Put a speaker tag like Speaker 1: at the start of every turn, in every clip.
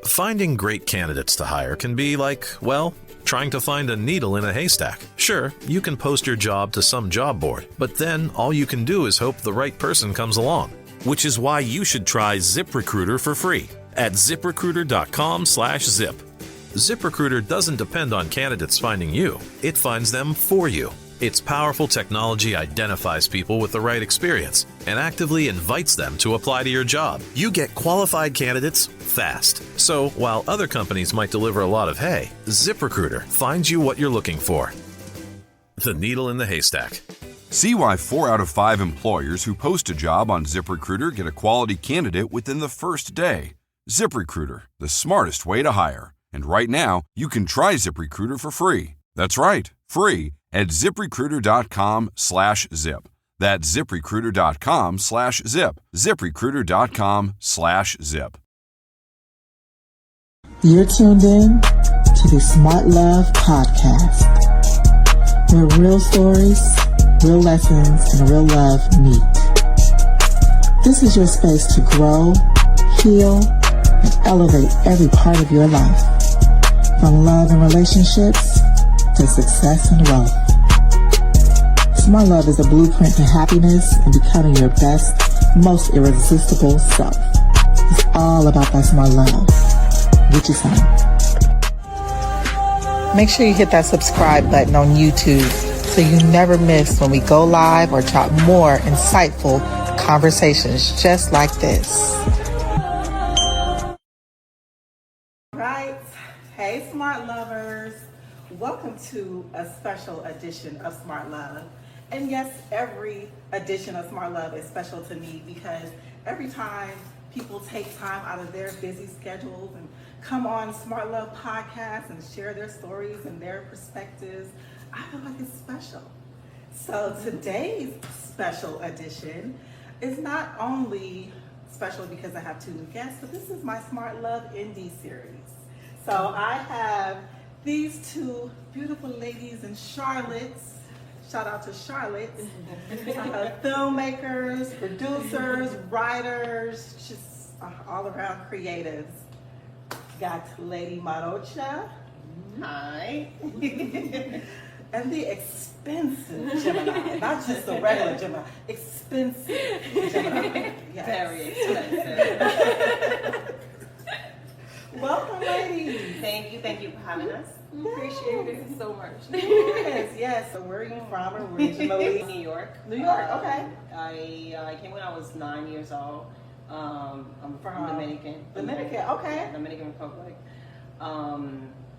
Speaker 1: Finding great candidates to hire can be like, well, trying to find a needle in a haystack. Sure, you can post your job to some job board, but then all you can do is hope the right person comes along. Which is why you should try ZipRecruiter for free at ziprecruiter.com/zip. ZipRecruiter doesn't depend on candidates finding you. It finds them for you. Its powerful technology identifies people with the right experience and actively invites them to apply to your job. You get qualified candidates fast. So while other companies might deliver a lot of hay, ZipRecruiter finds you what you're looking for. The needle in the haystack.
Speaker 2: See why 4 out of 5 employers who post a job on ZipRecruiter get a quality candidate within the first day. ZipRecruiter, the smartest way to hire. And right now, you can try ZipRecruiter for free. That's right, free at ziprecruiter.com/zip. That's ziprecruiter.com/zip. ziprecruiter.com/zip.
Speaker 3: You're tuned in to the Smart Love Podcast, where real stories, real lessons, and real love meet. This is your space to grow, heal, and elevate every part of your life, from love and relationships to success and wealth. Smart Love is a blueprint to happiness and becoming your best, most irresistible self. It's all about that smart love. Get you some. Make sure you hit that subscribe button on YouTube so you never miss when we go live or drop more insightful conversations just like this.
Speaker 4: Right. Hey, Smart Lovers. Welcome to a special edition of Smart Love. And yes, every edition of Smart Love is special to me because every time people take time out of their busy schedules and come on Smart Love Podcast and share their stories and their perspectives, I feel like it's special. So today's special edition is not only special because I have 2 new guests, but this is my Smart Love Indie series. So I have these 2 beautiful ladies in Charlotte. Shout out to Charlotte. Filmmakers, producers, writers, just all around creatives. Got Lady Marocha. Hi. And the Xpensive Gemini. Not just the regular Gemini. Xpensive Gemini. Yes. Very expensive. Welcome, ladies.
Speaker 5: Thank you for having us. Appreciate it so much.
Speaker 4: Yes. So where are you from originally?
Speaker 5: New York.
Speaker 4: New York, okay.
Speaker 5: I came when I was 9 years old. I'm from Dominican,
Speaker 4: okay.
Speaker 5: Dominican Republic.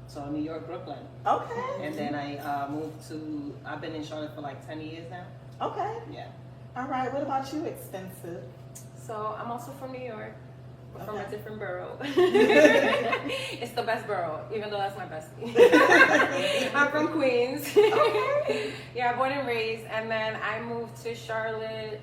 Speaker 5: So New York, Brooklyn.
Speaker 4: Okay.
Speaker 5: And then I I've been in Charlotte for like 10 years now.
Speaker 4: Okay.
Speaker 5: Yeah.
Speaker 4: All right, what about you, Xpensive?
Speaker 6: So I'm also from New York.
Speaker 4: Okay.
Speaker 6: From a different borough. It's the best borough, even though that's my bestie. I'm from Queens.
Speaker 4: Okay.
Speaker 6: Yeah, born and raised. And then I moved to Charlotte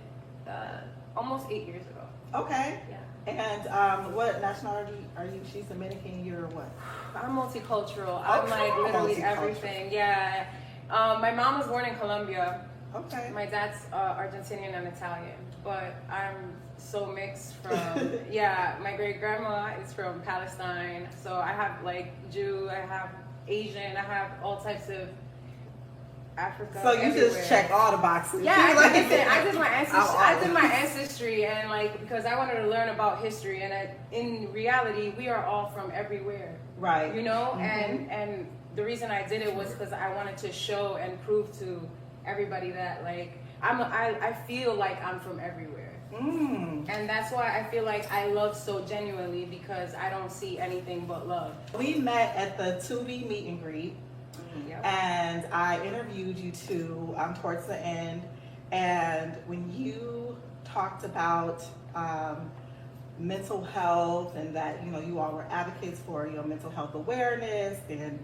Speaker 6: almost 8 years ago.
Speaker 4: Okay.
Speaker 6: Yeah.
Speaker 4: And what nationality are you? She's Dominican, you're what?
Speaker 6: I'm multicultural. I'm like literally everything. Yeah. My mom was born in Colombia.
Speaker 4: Okay.
Speaker 6: My dad's Argentinian and Italian. But I'm so mixed from, yeah, my great grandma is from Palestine. So I have like Jew, I have Asian, I have all types of Africa.
Speaker 4: So you
Speaker 6: everywhere.
Speaker 4: just check all the boxes.
Speaker 6: Yeah, I did my ancestry and like, because I wanted to learn about history and in reality, we are all from everywhere.
Speaker 4: Right.
Speaker 6: You know, and the reason I did it was because I wanted to show and prove to everybody that like, I feel like I'm from everywhere. And that's why I feel like I love so genuinely because I don't see anything but love.
Speaker 4: We met at the Tubi meet and greet.
Speaker 6: Yep.
Speaker 4: And I interviewed you 2 towards the end. And when you talked about mental health and that, you all were advocates for, mental health awareness. And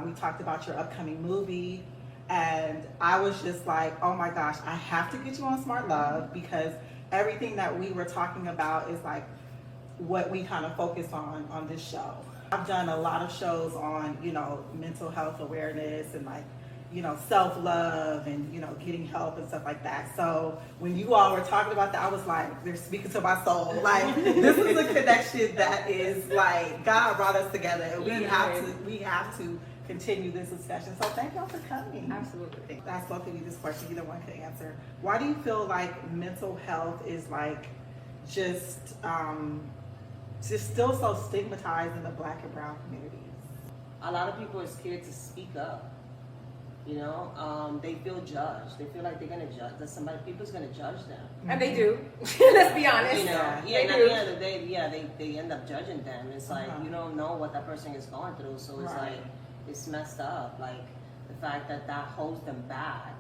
Speaker 4: we talked about your upcoming movie. And I was just like, oh my gosh, I have to get you on Smart Love because everything that we were talking about is like what we kind of focus on this show. I've done a lot of shows on, mental health awareness and like self-love and, getting help and stuff like that. So when you all were talking about that, I was like, they're speaking to my soul. Like, this is a connection that is like, God brought us together, and we have to continue this discussion. So thank y'all for coming.
Speaker 6: Absolutely.
Speaker 4: I asked both of you this question, either one could answer. Why do you feel like mental health is like just still so stigmatized in the Black and brown communities?
Speaker 5: A lot of people are scared to speak up. They feel judged. They feel like they're gonna judge. That people's gonna judge them.
Speaker 6: And they do. Let's be honest.
Speaker 5: And at the end of the day, they end up judging them. It's like you don't know what that person is going through, so it's like it's messed up. Like the fact that holds them back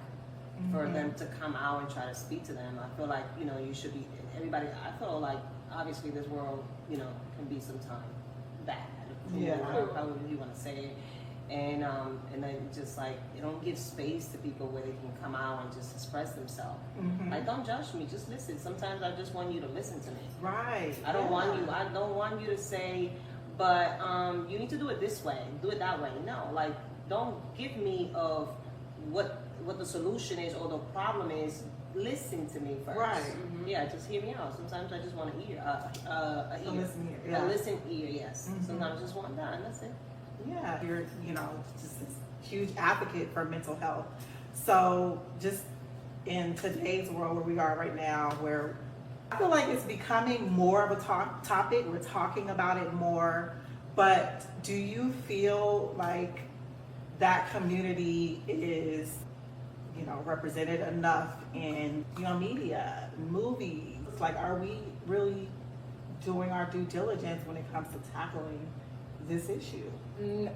Speaker 5: for them to come out and try to speak to them. I feel like you should be everybody. I feel like obviously this world can be sometimes bad. However you want to say it. And then just like it don't give space to people where they can come out and just express themselves. Like, don't judge me, just listen. Sometimes I just want you to listen to me.
Speaker 4: Right.
Speaker 5: I don't want you to say, but you need to do it this way, do it that way. No, like don't give me of what the solution is or the problem is. Listen to me first.
Speaker 4: Right.
Speaker 5: Yeah, just hear me out. Sometimes I just want an ear, a listen ear. Yes. Sometimes I just want that, and that's it.
Speaker 4: Yeah, you're, just this huge advocate for mental health. So just in today's world where we are right now, where I feel like it's becoming more of a topic, we're talking about it more, but do you feel like that community is, represented enough in, media, movies? Like, are we really doing our due diligence when it comes to tackling this issue?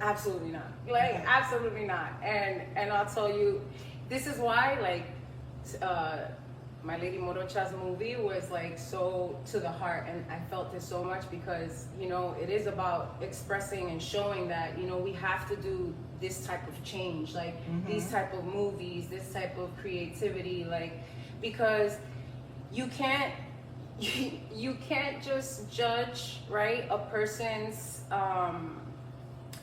Speaker 6: Absolutely not. Like, absolutely not. And I'll tell you, this is why, like, my Lady Marocha's movie was like so to the heart, and I felt this so much because it is about expressing and showing that we have to do this type of change, like these type of movies, this type of creativity, like, because you can't just judge, right, a person's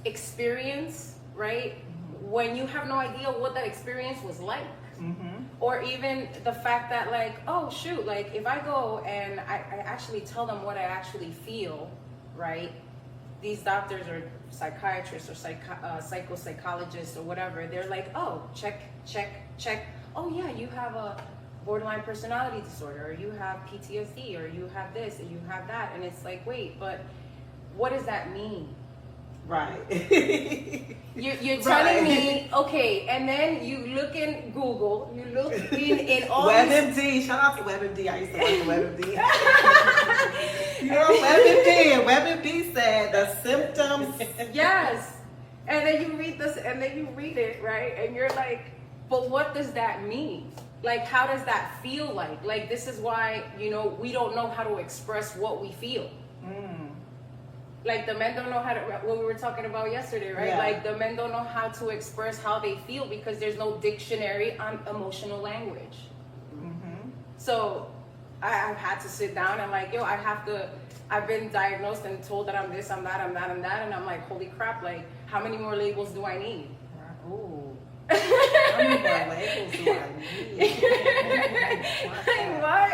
Speaker 6: experience, right, when you have no idea what that experience was like. Or even the fact that, like, oh shoot, like if I go and I actually tell them what I actually feel, right, these doctors or psychiatrists or psychopsychologists or whatever, they're like, oh, check, oh yeah, you have a borderline personality disorder, or you have PTSD, or you have this and you have that, and it's like, wait, but what does that mean?
Speaker 4: Right.
Speaker 6: You're telling me, okay, and then you look in Google, you look in all
Speaker 4: WebMD, shout out to WebMD. I used to work for WebMD. WebMD, and WebMD said the symptoms.
Speaker 6: Yes. And then you read this, and then you read it, right? And you're like, but what does that mean? Like, how does that feel like? Like, this is why, we don't know how to express what we feel. Like, the men don't know how to, what we were talking about yesterday, right?
Speaker 4: Yeah.
Speaker 6: Like, the men don't know how to express how they feel because there's no dictionary on emotional language. So I've had to sit down and like, I've been diagnosed and told that I'm this, I'm that, I'm that, I'm that. And I'm like, holy crap, like, how many more labels do I need?
Speaker 4: Ooh. How many more labels do I need?
Speaker 6: What?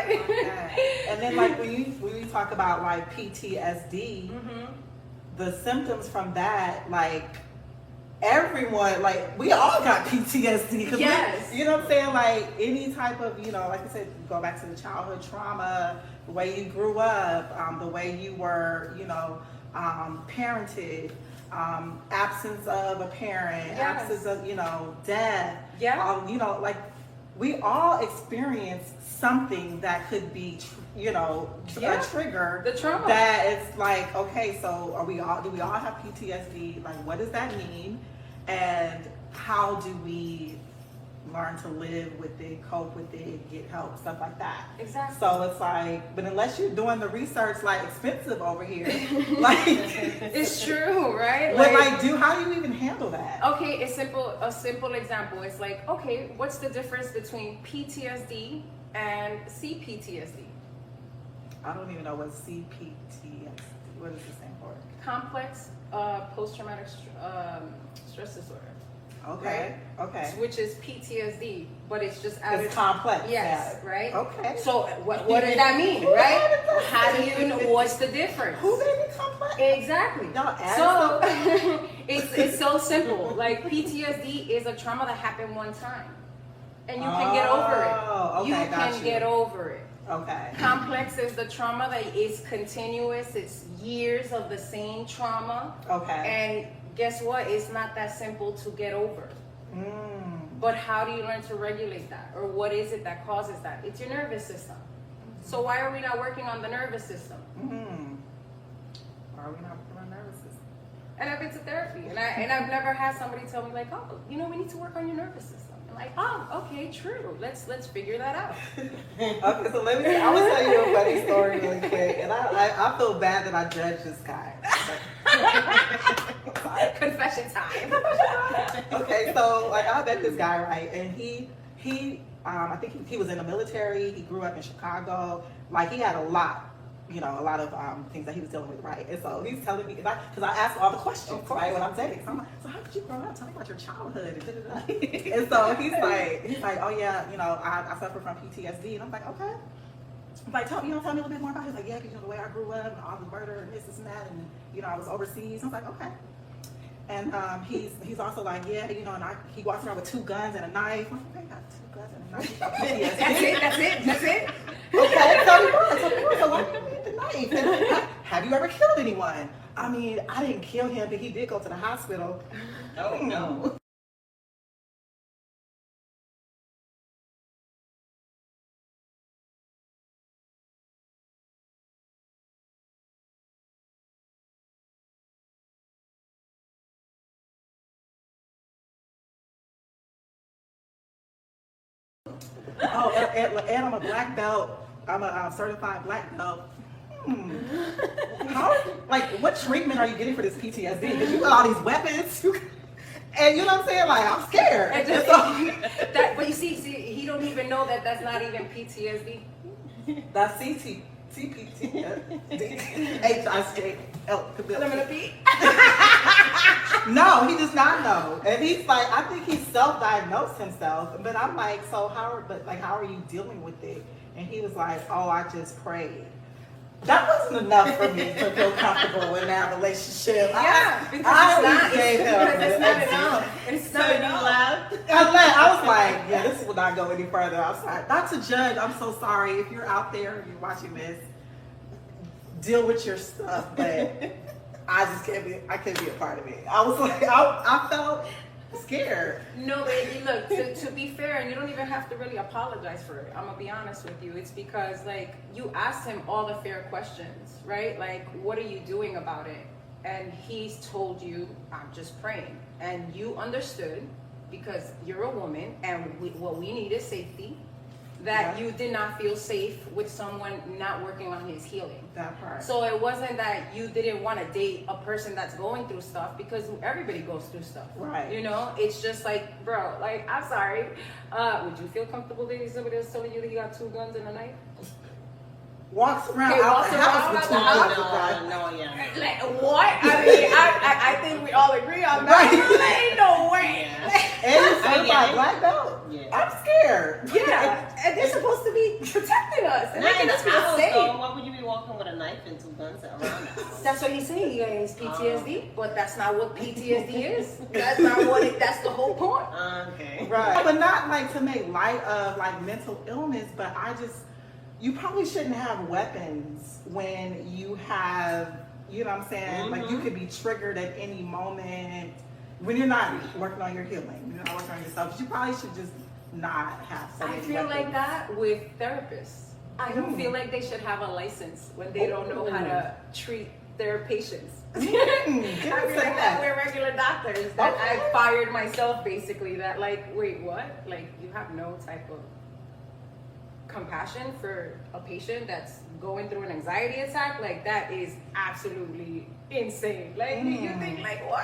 Speaker 4: And then, like, when you talk about like PTSD, the symptoms from that, like, everyone, like, we all got PTSD.
Speaker 6: Yes.
Speaker 4: You know what I'm saying? Like, any type of, like I said, go back to the childhood trauma, the way you grew up, the way you were, parented, absence of a parent, absence of, death. Yeah. Like, we all experience something that could be, a trigger. The trauma. That it's like, okay, so do we all have PTSD? Like, what does that mean? And how do we learn to live with it, cope with it, get help, stuff like that.
Speaker 6: Exactly.
Speaker 4: So it's like, but unless you're doing the research like Xpensive over here, like
Speaker 6: it's true, right?
Speaker 4: How do you even handle that?
Speaker 6: Okay, a simple example. It's like, okay, what's the difference between PTSD and CPTSD?
Speaker 4: I don't even know what CPTSD, what does it stand for?
Speaker 6: Complex post-traumatic stress disorder.
Speaker 4: Okay.
Speaker 6: Right?
Speaker 4: Okay.
Speaker 6: Which is PTSD, but it's just added.
Speaker 4: It's complex.
Speaker 6: Yes,
Speaker 4: yeah.
Speaker 6: right?
Speaker 4: Okay.
Speaker 6: So what does that mean, right? How do you know what's the difference?
Speaker 4: Who made it complex?
Speaker 6: Exactly.
Speaker 4: Y'all add
Speaker 6: So
Speaker 4: stuff?
Speaker 6: it's so simple. Like PTSD is a trauma that happened one time. And you can get over it.
Speaker 4: Okay,
Speaker 6: You can get over it.
Speaker 4: Okay.
Speaker 6: Complex is the trauma that is continuous. It's years of the same trauma.
Speaker 4: Okay.
Speaker 6: And guess what? It's not that simple to get over. But how do you learn to regulate that? Or what is it that causes that? It's your nervous system. So why are we not working on the nervous system?
Speaker 4: Why are we not working on the nervous system?
Speaker 6: And I've been to therapy, and I've never had somebody tell me like, oh, we need to work on your nervous system. I'm like, oh, okay, true. Let's figure that out.
Speaker 4: Okay, so I will tell you a funny story really quick, and I feel bad that I judged this guy.
Speaker 6: Confession time.
Speaker 4: Okay, so like I met this guy, right, and he I think he was in the military. He grew up in Chicago. Like he had a lot of things that he was dealing with, right? And so he's telling me, because I asked all the questions, right, when I'm dating. So I'm like, so how did you grow up? Tell me about your childhood. And so he's like, oh yeah, I suffer from PTSD. And I'm like, okay. I'm like, tell me a little bit more about it. He's like, yeah, because the way I grew up, and all the murder and this and that, and I was overseas. I was like, okay. And he's also like, yeah, and he walks around with 2 guns and a knife. I'm like, I got 2 guns and a knife.
Speaker 6: That's it.
Speaker 4: Okay, tell me more. So why do you need the knife? And have you ever killed anyone? I mean, I didn't kill him, but he did go to the hospital.
Speaker 5: Oh no.
Speaker 4: Oh, and I'm a black belt. I'm a certified black belt. What treatment are you getting for this PTSD? Because you got all these weapons, and you know what I'm saying? Like, I'm scared.
Speaker 6: But you see, he don't even know that that's not even PTSD.
Speaker 4: That's CPTSD.
Speaker 6: Eliminate.
Speaker 4: No, he does not know. And he's like, I think he self-diagnosed himself. But I'm like, so how are you dealing with it? And he was like, oh, I just prayed. That wasn't enough for me to feel comfortable in that relationship.
Speaker 6: Yeah, because it's not enough.
Speaker 4: I was like, yeah, this will not go any further. I was like, not to judge. I'm so sorry if you're out there and you're watching this. Deal with your stuff, but I couldn't be a part of it. I was like, I felt scared.
Speaker 6: No, baby, look, to be fair, and you don't even have to really apologize for it. I'm gonna be honest with you. It's because you asked him all the fair questions, right? Like, what are you doing about it? And he's told you, I'm just praying. And you understood, because you're a woman, and what we need is safety, that you did not feel safe with someone not working on his healing.
Speaker 4: That part.
Speaker 6: So it wasn't that you didn't want to date a person that's going through stuff, because everybody goes through stuff.
Speaker 4: Right.
Speaker 6: It's just like, bro, I'm sorry. Would you feel comfortable dating somebody that's telling you that he got 2 guns and a knife?
Speaker 4: Walks around out the house with 2 guns.
Speaker 5: No, yeah.
Speaker 6: Like, what? I mean, I think we all agree on that.
Speaker 4: Right.
Speaker 6: Ain't no way.
Speaker 4: And you're certified black belt?
Speaker 5: Yeah.
Speaker 4: I'm scared.
Speaker 6: Yeah, and they're supposed to be protecting us and making us feel safe.
Speaker 5: Why would you be walking with a knife and 2 guns around the house?
Speaker 6: That's what he's saying. He has PTSD, but that's not what PTSD is. That's not what it. That's the whole point.
Speaker 5: Okay.
Speaker 4: Right. But not to make light of mental illness, but you probably shouldn't have weapons when you have, you know what I'm saying? Like, you could be triggered at any moment when you're not working on your healing. You're not working on yourself. But you probably should just not have so many
Speaker 6: I feel
Speaker 4: weapons.
Speaker 6: like that with therapists. I don't feel like they should have a license when they don't know how to treat their patients. I feel like that we're regular doctors that I fired myself, basically, that wait, what? You have no type of compassion for a patient that's going through an anxiety attack. That is absolutely insane. You think what?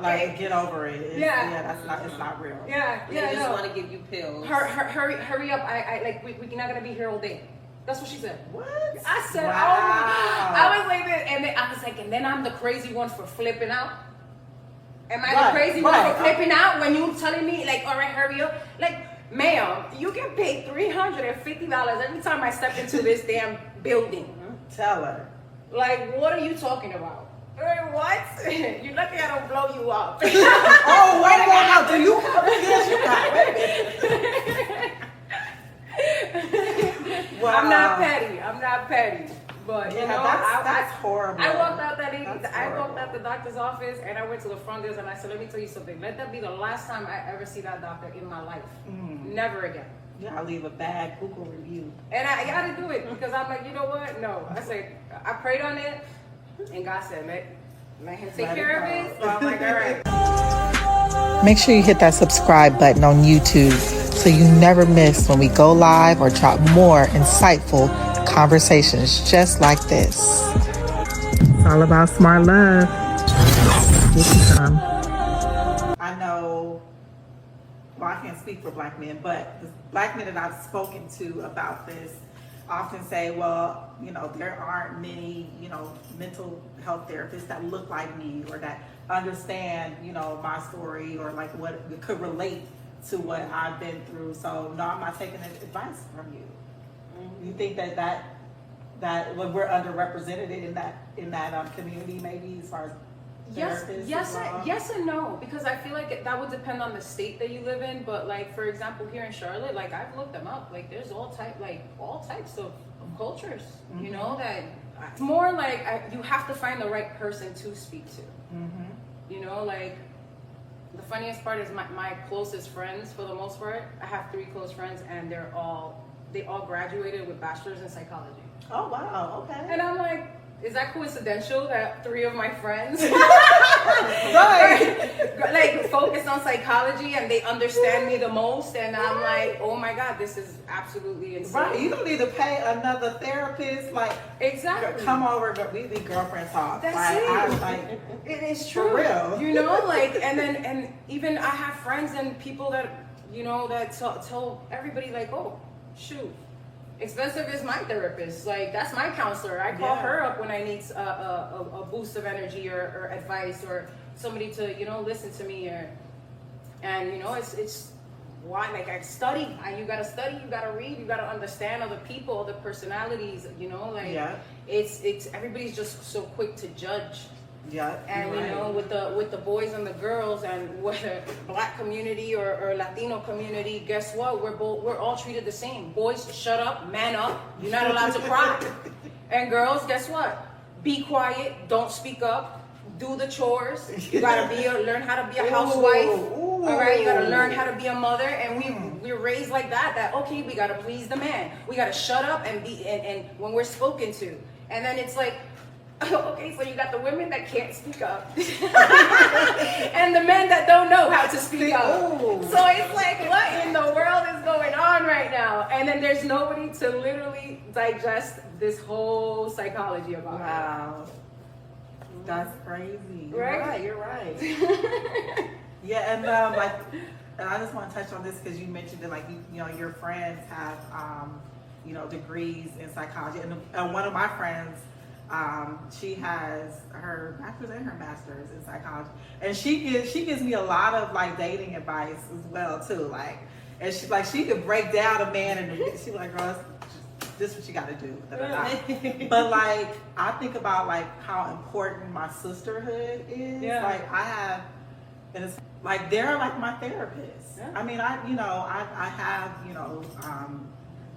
Speaker 6: Okay.
Speaker 4: Get over it. It's not real.
Speaker 6: Yeah,
Speaker 5: They just want to give you pills.
Speaker 6: Hurry up. We're not gonna be here all day. That's what she said.
Speaker 4: What?
Speaker 6: I said,
Speaker 4: wow.
Speaker 6: I was like this, and then I was like, and then I'm the crazy one for flipping out. Am I the crazy one for flipping out when you telling me, like, all right, hurry up? Like, ma'am, you get paid $350 every time I step into this damn building.
Speaker 4: Tell her.
Speaker 6: Like, what are you talking about? What? You're lucky I don't blow you up.
Speaker 4: Oh, wait a minute. Do you have Wow.
Speaker 6: I'm not petty. But you know,
Speaker 4: that's horrible.
Speaker 6: I walked out the doctor's office and I went to the front desk and I said, let me tell you something. Let that be the last time I ever see that doctor in my life. Never again.
Speaker 4: Yeah, I'll leave a bad Google review.
Speaker 6: And I gotta do it because I'm like, you know what? No. I said, I prayed on it and God said, let him take care of it. So I'm like, all right.
Speaker 3: Make sure you hit that subscribe button on YouTube so you never miss when we go live or drop more insightful conversations just like this. It's all about smart love.
Speaker 4: I know, well, I can't speak for black men, but the black men that I've spoken to about this often say, well, you know, there aren't many, you know, mental health therapists that look like me or that understand, you know, my story or like what could relate to what I've been through. So no, I'm not taking advice from you. You think that when we're underrepresented in that community, maybe as far as
Speaker 6: yes and no, because I feel like that would depend on the state that you live in. But like, for example, here in Charlotte, like I've looked them up. Like there's all types of cultures. You know, that it's more like you have to find the right person to speak to. You know, like the funniest part is my closest friends. For the most part, I have 3 close friends, and they all graduated with bachelors in psychology.
Speaker 4: Oh wow, okay.
Speaker 6: And I'm like, is that coincidental that 3 of my friends like focus on psychology and they understand me the most? And I'm like, oh my God, this is absolutely insane.
Speaker 4: Right, you don't need to pay another therapist. Like,
Speaker 6: exactly.
Speaker 4: Come over, we be girlfriend talk.
Speaker 6: That's
Speaker 4: it.
Speaker 6: It is true.
Speaker 4: For real.
Speaker 6: You know, like, and even I have friends and people that, you know, that tell everybody like, oh, shoot. Xpensive is my therapist. Like, that's my counselor. I call her up when I need a boost of energy or advice or somebody to, you know, listen to me. And you know, it's why, like, I study. You gotta study. You gotta read. You gotta understand other people, other personalities. You know, like it's everybody's just so quick to judge.
Speaker 4: Yeah,
Speaker 6: and you know, with the boys and the girls, and whether black community or Latino community, guess what? We're all treated the same. Boys, shut up, man up. You're not allowed to cry. And girls, guess what? Be quiet. Don't speak up. Do the chores. You gotta learn how to be a housewife. All right, you gotta learn how to be a mother. And we're raised like that. That okay, we gotta please the man. We gotta shut up and be and when we're spoken to. And then it's like, okay, so you got the women that can't speak up and the men that don't know how to speak up. So it's like, what in the world is going on right now? And then there's nobody to literally digest this whole psychology about it.
Speaker 4: Wow. That's crazy.
Speaker 6: Right?
Speaker 4: You're right. Yeah, and and I just want to touch on this because you mentioned that, like, you know, your friends have, you know, degrees in psychology. And one of my friends, she has her bachelor's and her master's in psychology, and she gives me a lot of like dating advice as well too. Like, and she could break down a man, and she's like, girl, this is what you got to do. But like, I think about like how important my sisterhood is.
Speaker 6: Yeah.
Speaker 4: Like I have, and it's like they're like my therapists. Yeah. I mean, I have, you know,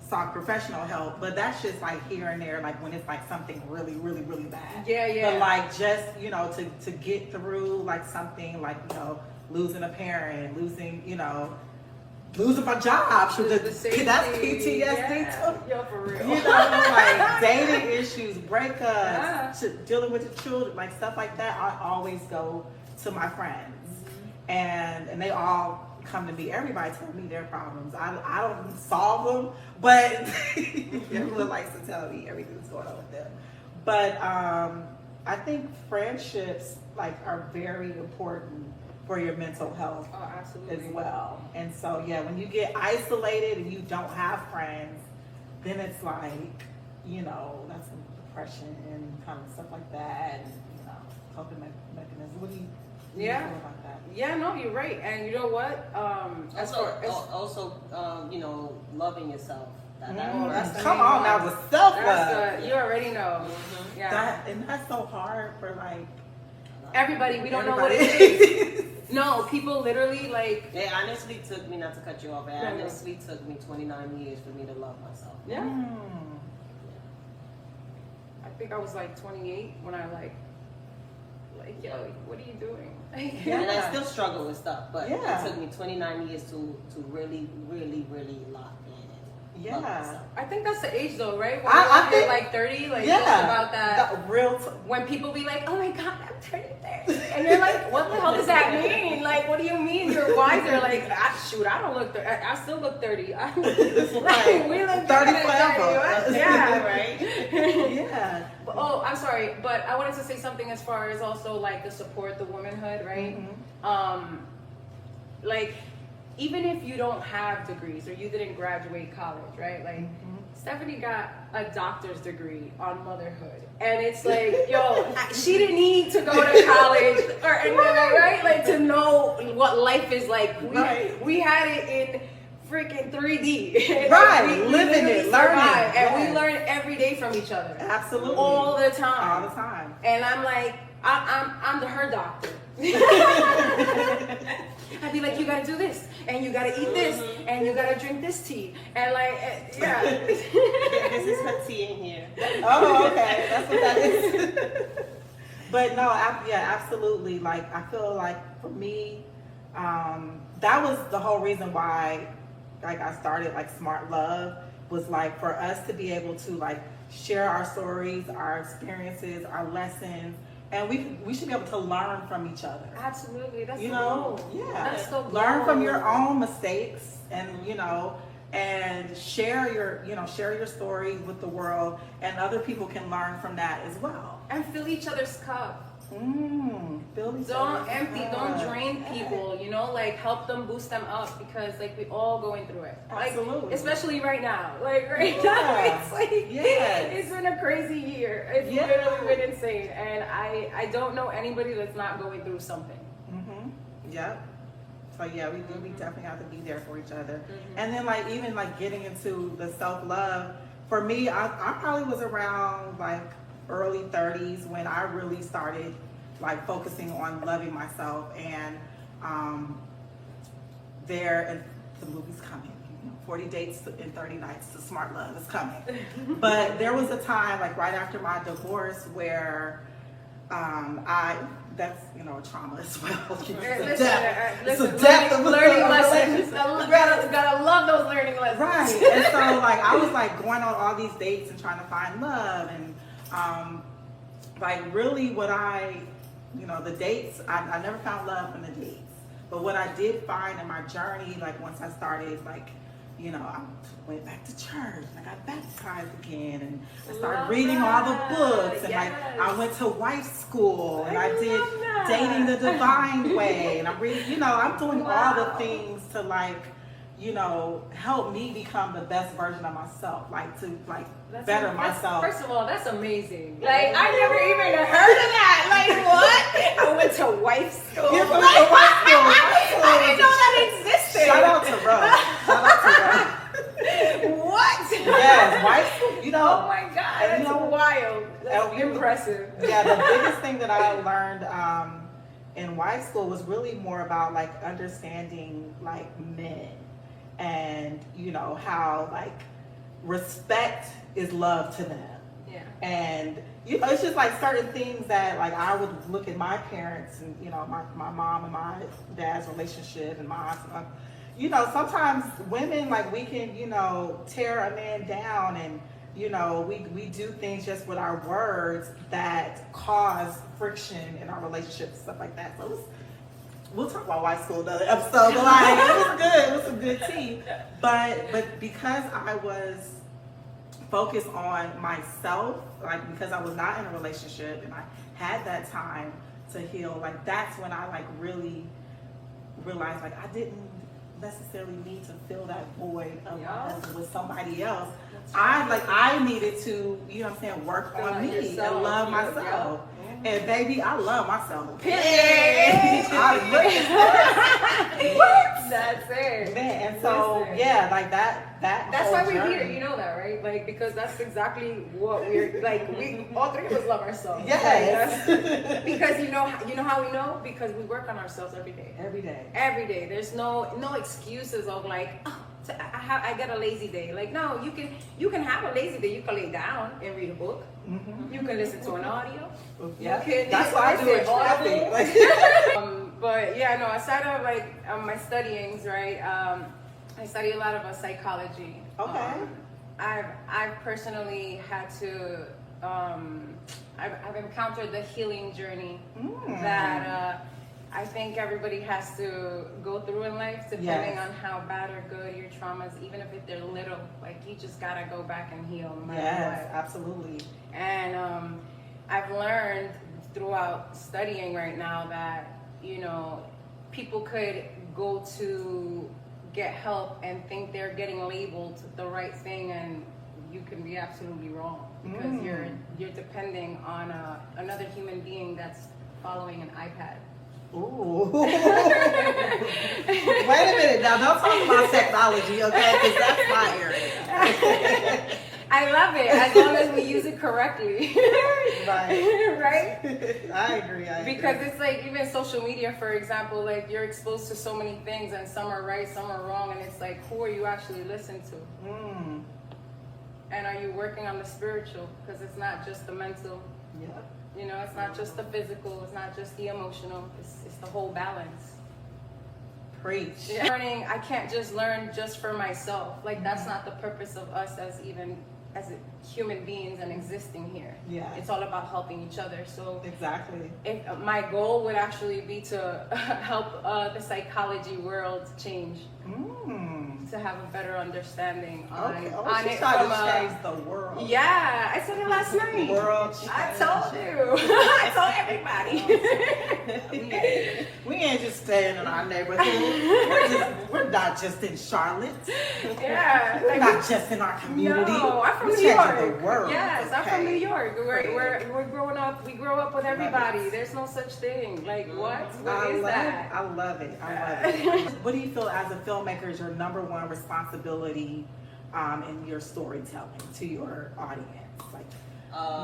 Speaker 4: sought professional help, but that's just like here and there, like when it's like something really, really, really bad.
Speaker 6: Yeah.
Speaker 4: But like just, you know, to get through like something like, you know, losing a parent, losing my job. That's PTSD too.
Speaker 6: Yeah, for real.
Speaker 4: You know, like dating issues, breakups, dealing with the children, like stuff like that. I always go to my friends, and they all come to me. Everybody tell me their problems. I don't solve them, but everyone likes to tell me everything that's going on with them. But I think friendships like are very important for your mental health as well. And so when you get isolated and you don't have friends, then it's like, you know, that's some depression and kind of stuff like that, and, you know, coping mechanisms. What do you feel about that?
Speaker 6: Yeah, no, you're right. And you know what?
Speaker 5: Also, you know, loving yourself.
Speaker 4: Come on now, the self-love.
Speaker 6: You already know. Mm-hmm. Yeah.
Speaker 4: That's so hard for like
Speaker 6: everybody. We don't know what it is. No, people literally like.
Speaker 5: It honestly took me, not to cut you off, it honestly took me 29 years for me to love myself.
Speaker 6: Yeah. I think I was like 28 when I like, yo, what are you doing?
Speaker 5: And I still struggle with stuff, but it took me 29 years to really, really, really lock in.
Speaker 4: Yeah,
Speaker 6: I think that's the age though, right? When I think like 30, like just about that. When people be like, "Oh my God, I'm turning 30," and you're like, "What the hell does that mean? Like, what do you mean you're wiser?" Like, I don't look. I still look 30. Right. We look
Speaker 4: 30 forever.
Speaker 6: Yeah, right.
Speaker 4: Yeah.
Speaker 6: Oh, I'm sorry, but I wanted to say something as far as also like the support the womanhood, right? Mm-hmm. Like. Even if you don't have degrees or you didn't graduate college, right? Like Stephanie got a doctor's degree on motherhood. And it's like, yo, she didn't need to go to college or anything, right? Like to know what life is like. We had it in freaking 3D.
Speaker 4: Right,
Speaker 6: we
Speaker 4: living it, learning.
Speaker 6: And we learn every day from each other.
Speaker 4: Absolutely.
Speaker 6: All the time.
Speaker 4: All the time.
Speaker 6: And I'm like, I'm her doctor. I'd be like, you gotta do this, and you gotta eat this, and you gotta drink this tea, and like, yeah.
Speaker 5: This is her tea in here.
Speaker 4: Oh, okay, that's what that is. But no, absolutely. Like, I feel like for me, that was the whole reason why, like, I started like Smart Love, was like for us to be able to like share our stories, our experiences, our lessons. And we should be able to learn from each other.
Speaker 6: Absolutely, that's
Speaker 4: That's the learn from your own mistakes, and and share your story with the world, and other people can learn from that as well.
Speaker 6: And fill each other's cup.
Speaker 4: Don't
Speaker 6: drain people, like help them, boost them up, because like we all going through it.
Speaker 4: Absolutely.
Speaker 6: Like, especially right now. Like now it's like it's been a crazy year. It's literally been insane. And I don't know anybody that's not going through something.
Speaker 4: Yep. So we definitely have to be there for each other. And then like even like getting into the self-love, for me, I probably was around like early 30s when I really started like focusing on loving myself, and the movie's coming, 40 Dates in 30 Nights, The Smart Love is coming. But there was a time like right after my divorce where that's a trauma as well.
Speaker 6: Learning lessons. Gotta love those learning lessons.
Speaker 4: Right. And so like I was like going on all these dates and trying to find love, and like really what the dates, I never found love in the dates. But what I did find in my journey, like once I started like, I went back to church and I got baptized again, and I started reading all the books, and like I went to wife school, and I did Dating the Divine Way, and I'm reading, I'm doing all the things to like, help me become the best version of myself, like to like better myself.
Speaker 6: First of all, that's amazing. Like I never even heard of that. Like what? I went to wife school. I didn't know that existed.
Speaker 4: Shout out to Rose.
Speaker 6: What?
Speaker 4: Yes, wife school.
Speaker 6: Oh my God, that's wild. That's impressive.
Speaker 4: Yeah, the biggest thing that I learned in wife school was really more about like understanding like men, and how like respect is love to them. Yeah. And it's just like certain things that like I would look at my parents and my mom and my dad's relationship, and my aunt, sometimes women like we can tear a man down, and we do things just with our words that cause friction in our relationships and stuff like that. So we'll talk about wife school another episode, but like it was good. It was some good tea. But because I was focused on myself, like because I was not in a relationship and I had that time to heal, like that's when I like really realized like I didn't necessarily need to fill that void of my husband with somebody else. I needed to, work on me and love myself. And baby, I love myself.
Speaker 6: Period.
Speaker 4: What?
Speaker 6: That's it.
Speaker 4: Man, and so
Speaker 6: Listen.
Speaker 4: yeah, like that
Speaker 6: That's
Speaker 4: whole
Speaker 6: why we're
Speaker 4: journey.
Speaker 6: here, you know that, right? Like, because that's exactly what we're like. We all three of us love ourselves.
Speaker 4: Yes.
Speaker 6: Like, because you know how we know, because we work on ourselves every day.
Speaker 4: Every day.
Speaker 6: Every day. There's no excuses of like, oh, I get a lazy day. Like, no, you can have a lazy day. You can lay down and read a book.
Speaker 4: Mm-hmm.
Speaker 6: You can listen to an audio.
Speaker 4: Yeah.
Speaker 6: You can,
Speaker 4: That's why I do it.
Speaker 6: Audible.
Speaker 4: Traffic.
Speaker 6: But yeah, no, aside of like my studyings, right? I study a lot of psychology.
Speaker 4: Okay.
Speaker 6: I've personally had to. I've encountered the healing journey that I think everybody has to go through in life, depending on how bad or good your traumas, even if they're little. Like, you just gotta go back and heal. No matter
Speaker 4: Yes,
Speaker 6: what.
Speaker 4: absolutely.
Speaker 6: And I've learned throughout studying right now that, people could go to get help and think they're getting labeled the right thing, and you can be absolutely wrong, because you're depending on another human being that's following an iPad.
Speaker 4: Ooh. Wait a minute now, don't talk about technology, okay? Because that's my area.
Speaker 6: I love it, as long as we use it correctly.
Speaker 4: Right.
Speaker 6: Right?
Speaker 4: I agree.
Speaker 6: Because it's like, even social media, for example, like, you're exposed to so many things, and some are right, some are wrong, and it's like, who are you actually listening to? And are you working on the spiritual? Because it's not just the mental.
Speaker 4: Yep.
Speaker 6: It's not just the physical, it's not just the emotional, it's the whole balance.
Speaker 4: Preach.
Speaker 6: Learning, I can't just learn just for myself. Like, that's not the purpose of us as human beings and existing here.
Speaker 4: Yeah.
Speaker 6: It's all about helping each other. So
Speaker 4: Exactly.
Speaker 6: if my goal would actually be to help the psychology world change. To have a better understanding on it
Speaker 4: she's
Speaker 6: from
Speaker 4: trying to change the world.
Speaker 6: Yeah, I said it last night.
Speaker 4: World
Speaker 6: I told you. I told everybody.
Speaker 4: We ain't just staying in our neighborhood. We're not just in Charlotte.
Speaker 6: Yeah.
Speaker 4: We're not just in our community.
Speaker 6: No, I'm from
Speaker 4: We're
Speaker 6: New
Speaker 4: changing
Speaker 6: York.
Speaker 4: the world.
Speaker 6: Yes, I'm from
Speaker 4: okay?
Speaker 6: New York. We're growing up. We grow up with everybody. There's no such thing. Like, what? What is that?
Speaker 4: I love it. What do you feel as a filmmaker is your number one responsibility in your storytelling to your audience? Like,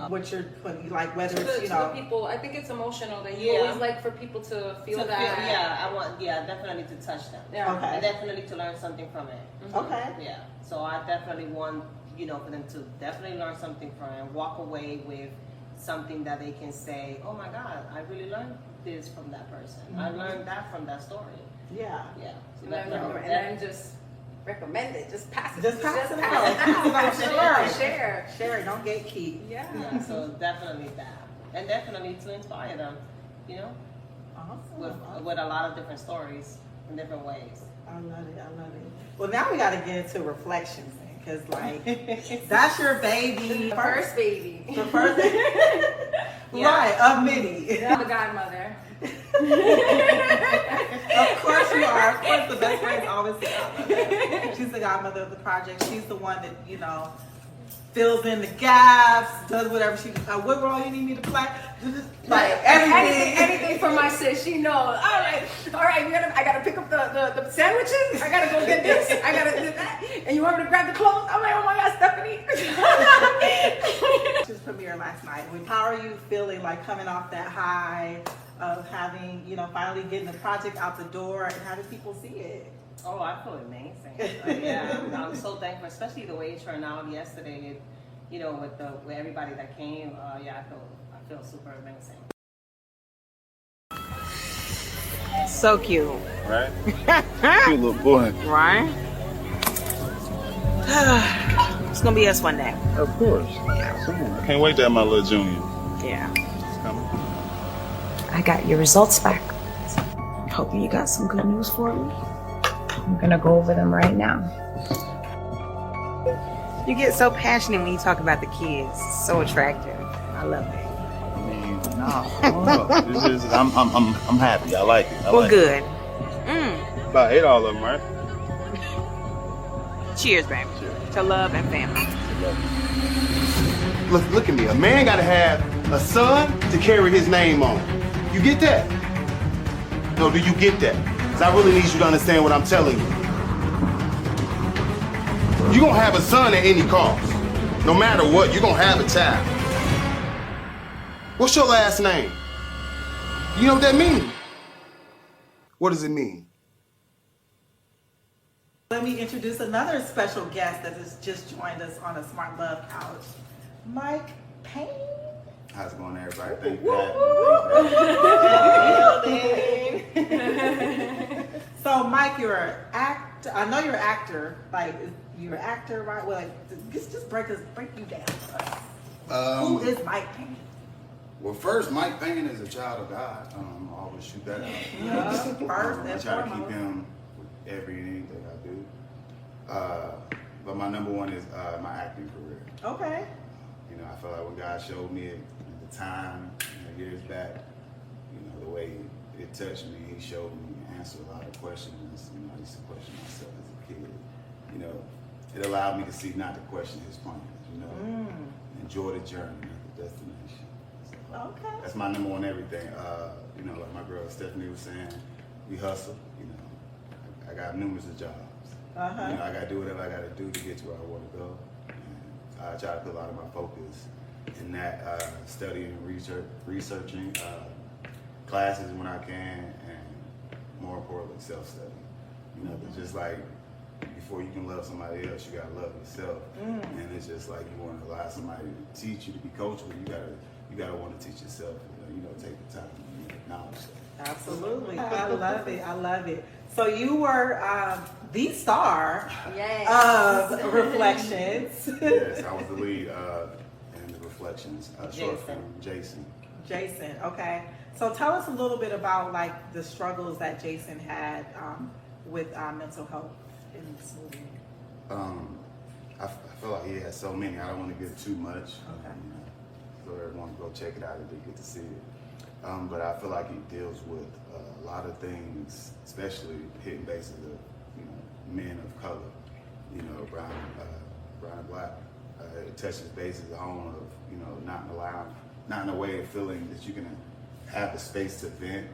Speaker 4: what you're putting, like, whether it's,
Speaker 6: to the people, I think it's emotional that you always like for people to feel that.
Speaker 5: I want, definitely to touch them.
Speaker 6: Yeah.
Speaker 4: Okay.
Speaker 5: And definitely to learn something from it.
Speaker 4: Okay.
Speaker 5: Yeah. So I definitely want, for them to definitely learn something from it and walk away with something that they can say, oh my God, I really learned this from that person. I learned that from that story.
Speaker 4: Yeah.
Speaker 5: Yeah. So
Speaker 6: And then just recommend it. Just pass it.
Speaker 4: Just pass it
Speaker 6: out. Share.
Speaker 4: Share it. Don't gatekeep.
Speaker 6: Yeah.
Speaker 5: So definitely that. And definitely to inspire them,
Speaker 4: Awesome.
Speaker 5: with a lot of different stories in different ways.
Speaker 4: I love it. Well, now we got to get into reflections, because like that's your baby,
Speaker 6: The first baby.
Speaker 4: the first, right? Of many.
Speaker 6: I'm the godmother.
Speaker 4: Of course you are. Of course, the best friend's always the godmother. She's the godmother of the project. She's the one that fills in the gaps, does whatever she. What role you need me to play? Like
Speaker 6: Anything for my sis. She knows. All right. I gotta pick up the sandwiches. I gotta go get this. I gotta do that. And you want me to grab the clothes? I'm like, oh my God, Stephanie.
Speaker 4: Just premiere last night. How are you feeling, like, coming off that high of having, finally getting the project out the door and having people see it?
Speaker 5: Oh, I feel amazing. I'm so thankful, especially the way it turned out yesterday. With everybody that came. I feel super amazing.
Speaker 7: So cute.
Speaker 8: Right? Cute little boy.
Speaker 7: Right? It's gonna be us one day.
Speaker 8: Of course. I can't wait to have my little junior.
Speaker 7: Yeah.
Speaker 8: It's coming.
Speaker 7: I got your results back. Hoping you got some good news for me. I'm gonna go over them right now. You get so passionate when you talk about the kids. It's so attractive. I love it.
Speaker 8: I mean, I'm happy. I like it.
Speaker 7: Good.
Speaker 8: About 8 all of them, right?
Speaker 7: Cheers, baby.
Speaker 8: Cheers.
Speaker 7: To love and family.
Speaker 8: Look at me. A man gotta have
Speaker 9: a son to carry his name on. You get that? No, do you get that? Because I really need you to understand what I'm telling you. You're gonna have a son at any cost. No matter what, you're gonna have a child. What's your last name? You know what that means? What does it mean?
Speaker 4: Let me introduce another special guest that has just joined us on a Smart Love Couch, Mike Payne.
Speaker 9: How's it going, everybody? Thank
Speaker 4: you. So, Mike, you're an actor. I know you're an actor. Like, you're an actor, right? Well, like, just break you down for us. Who is Mike Payne?
Speaker 9: Well, first, Mike Payne is a child of God. I always shoot that out.
Speaker 4: First,
Speaker 9: I try to keep him with every and anything I do. But my number one is my acting career.
Speaker 4: Okay.
Speaker 9: You know, I feel like when God showed me it at the time, years back, you know, the way it touched me, he showed me and answered a lot of questions. You know, I used to question myself as a kid. You know, it allowed me to see, not to question his plans, you know. Enjoy the journey, not the destination.
Speaker 4: Okay.
Speaker 9: That's my number one everything. You know, like my girl Stephanie was saying, we hustle. You know, I got numerous of jobs. You know, I got to do whatever I got to do to get to where I want to go. And I try to put a lot of my focus in that, studying and researching classes when I can, and more importantly, self-study. You know, just like before you can love somebody else, you got to love yourself. And it's just like you want to allow somebody to teach you to be coachable. You gotta want to teach yourself. You know, take the time to acknowledge that.
Speaker 4: Absolutely, I love it. I love it. So you were the star of Reflections.
Speaker 9: Yes, I was the lead in the Reflections short film. Jason.
Speaker 4: Okay. So tell us a little bit about like the struggles that Jason had with mental health in this movie.
Speaker 9: I feel like he has so many. I don't want to give too much.
Speaker 4: Okay.
Speaker 9: So everyone go check it out if they get to see it. But I feel like he deals with a lot of things, especially hitting bases of, you know, men of color, you know, brown and black. It touches bases at home of, you know, not in a way of feeling that you can have the space to vent,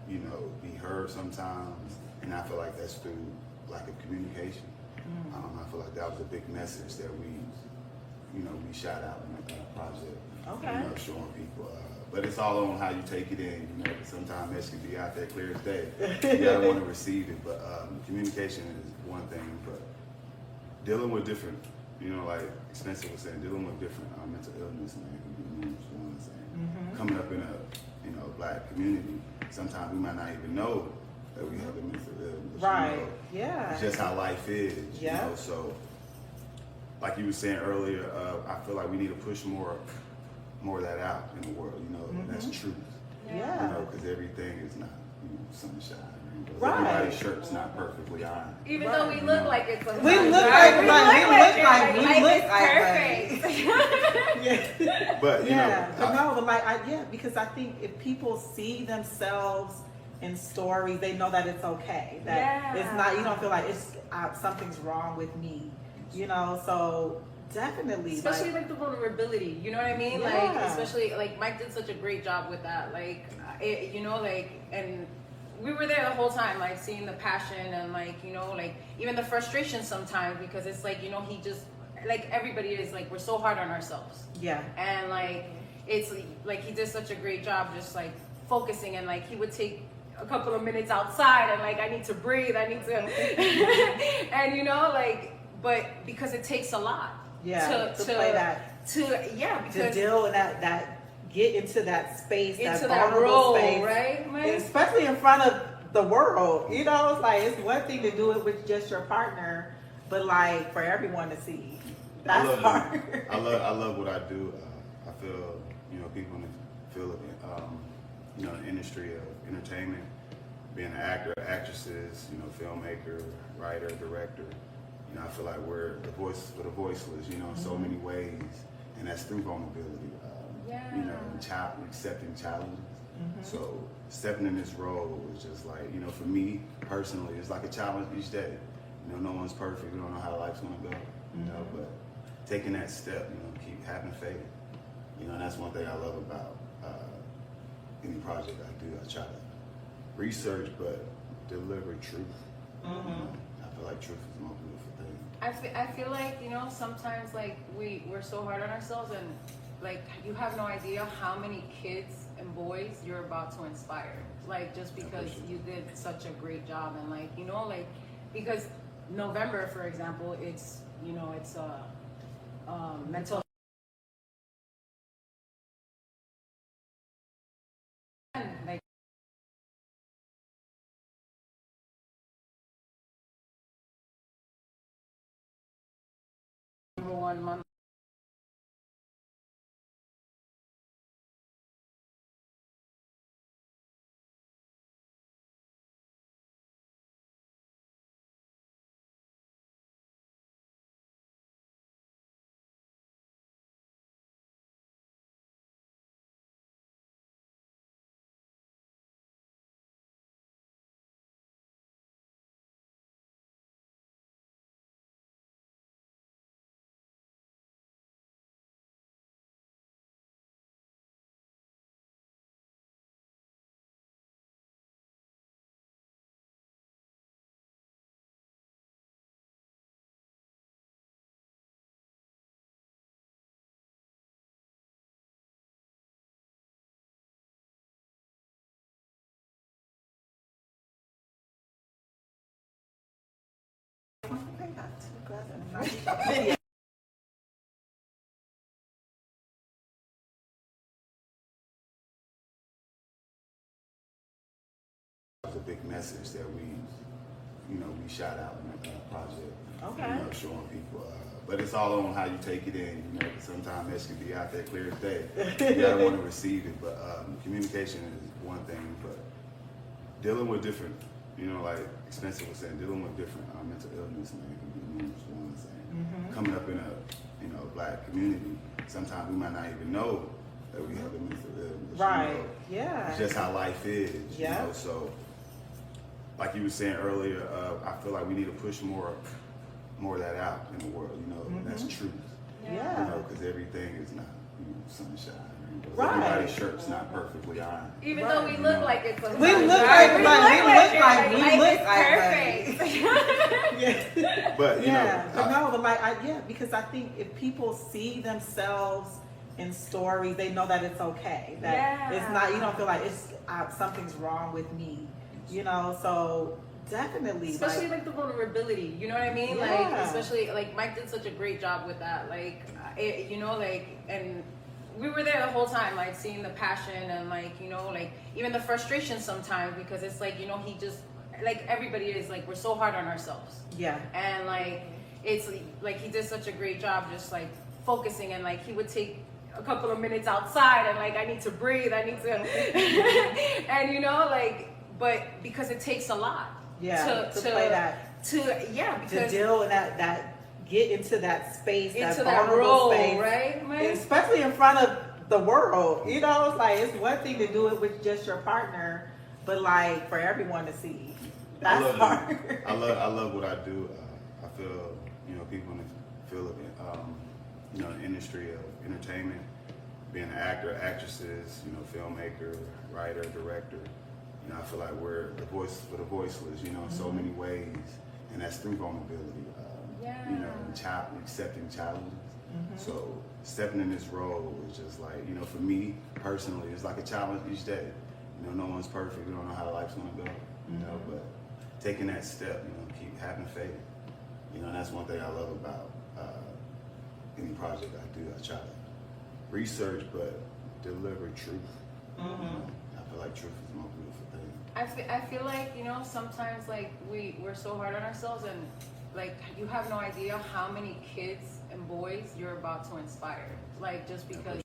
Speaker 9: you know, be heard sometimes. And I feel like that's through lack of communication. I feel like that was a big message that we shot out in the project.
Speaker 4: Okay.
Speaker 9: You know, showing people. But it's all on how you take it in. You know, sometimes message can be out there clear as day. You gotta want to receive it. But communication is one thing. But dealing with different, you know, like Xpensive was saying, dealing with different mental illness, man, can be numerous ones. And coming up in a, you know, black community, sometimes we might not even know that we have a mental illness.
Speaker 4: Right.
Speaker 9: You know?
Speaker 4: Yeah.
Speaker 9: It's just how life is.
Speaker 4: Yeah.
Speaker 9: You know, so like you were saying earlier, I feel like we need to push more of that out in the world. You know, that's truth.
Speaker 4: Yeah.
Speaker 9: You know, because everything is not, you know, sunshine. Rainbows.
Speaker 4: Right.
Speaker 9: Everybody's shirt's not perfectly ironed.
Speaker 6: Even though we look like it sometimes.
Speaker 4: We look
Speaker 6: perfect.
Speaker 9: But you know,
Speaker 4: because I think if people see themselves in stories, they know that it's okay. That it's not. You don't feel like it's something's wrong with me. You know, so definitely.
Speaker 6: Especially like the vulnerability. You know what I mean?
Speaker 4: Yeah.
Speaker 6: Like especially like Mike did such a great job with that. Like you know, like and. We were there the whole time, like seeing the passion and like, you know, like even the frustration sometimes because it's like, you know, he just, like everybody is like, we're so hard on ourselves.
Speaker 4: Yeah.
Speaker 6: And like, it's like he did such a great job just like focusing and like he would take a couple of minutes outside and like, I need to breathe, I need to, and you know, like, but because it takes a lot.
Speaker 4: Yeah. To play that.
Speaker 6: Because
Speaker 4: to deal with that. Get into that space,
Speaker 6: into
Speaker 4: that vulnerable
Speaker 6: role,
Speaker 4: space,
Speaker 6: right?
Speaker 4: Especially in front of the world. You know, it's like it's one thing to do it with just your partner, but like for everyone to see, that's hard.
Speaker 9: I love what I do. I feel, you know, people in the field of, you know, the industry of entertainment, being an actor, actresses, you know, filmmaker, writer, director. You know, I feel like we're the voice for the voiceless. You know, in so many ways, and that's through vulnerability. You know, accepting challenges. So stepping in this role is just like, you know, for me personally, it's like a challenge each day. You know, no one's perfect. We don't know how life's gonna go. You know, but taking that step, you know, keep having faith. You know, and that's one thing I love about any project I do. I try to research, but deliver truth. You know, I feel like truth is the most beautiful thing.
Speaker 6: I feel like, you know, sometimes like we're so hard on ourselves, and like you have no idea how many kids and boys you're about to inspire. Like just because you did such a great job, and like, you know, like because November, for example, it's, you know, it's mental like #1 month.
Speaker 9: It's a big message that we shot out in the project.
Speaker 4: Okay.
Speaker 9: You know, showing people. But it's all on how you take it in. You know, 'cause sometimes that should be out there clear as day. You gotta want to receive it. But communication is one thing. But dealing with different, you know, like Xpensive was saying, dealing with different mental illness, man, can be numerous ones. And coming up in a, you know, black community, sometimes we might not even know that we have a mental illness.
Speaker 4: Right.
Speaker 9: You know?
Speaker 4: Yeah.
Speaker 9: It's just how life is.
Speaker 4: Yeah.
Speaker 9: You know, so like you were saying earlier, I feel like we need to push more of that out in the world. You know, that's truth.
Speaker 4: Yeah.
Speaker 9: You know, because everything is not, you know, sunshine.
Speaker 4: Right.
Speaker 9: Everybody's shirt's not perfectly ironed.
Speaker 6: Even though we look like it sometimes.
Speaker 4: We look
Speaker 6: right?
Speaker 4: like
Speaker 6: Perfect.
Speaker 4: Yeah.
Speaker 9: But you know,
Speaker 4: but like because I think if people see themselves in stories, they know that it's okay. That it's not. You don't feel like it's something's wrong with me. You know, so definitely.
Speaker 6: Especially like the vulnerability. You know what I mean?
Speaker 4: Yeah.
Speaker 6: Like especially like Mike did such a great job with that. Like you know, like and. We were there the whole time, like seeing the passion and like, you know, like even the frustration sometimes, because it's like, you know, he just like everybody is like, we're so hard on ourselves.
Speaker 4: Yeah.
Speaker 6: And like, it's like he did such a great job just like focusing, and like he would take a couple of minutes outside and like, I need to breathe, I need to, and you know, like, but because it takes a lot.
Speaker 4: Yeah. To play that.
Speaker 6: Because
Speaker 4: to deal with that. Get into that space,
Speaker 6: into
Speaker 4: that
Speaker 6: that role,
Speaker 4: space,
Speaker 6: right?
Speaker 4: Especially in front of the world. You know, it's like it's one thing to do it with just your partner, but like for everyone to see, that's hard.
Speaker 9: I love what I do. I feel, you know, people in the field of you know, the industry of entertainment, being an actor, actresses, you know, filmmaker, writer, director. You know, I feel like we're the voice for the voiceless. You know, in so many ways, and that's through vulnerability. You know, accepting challenges. So stepping in this role is just like, you know, for me personally, it's like a challenge each day. You know, no one's perfect. We don't know how life's gonna go. You know, but taking that step, you know, keep having faith. You know, and that's one thing I love about any project I do. I try to research, but deliver truth. You know, I feel like truth is the most beautiful thing.
Speaker 6: I feel like, you know, sometimes like we're so hard on ourselves, and like you have no idea how many kids and boys you're about to inspire. Like just because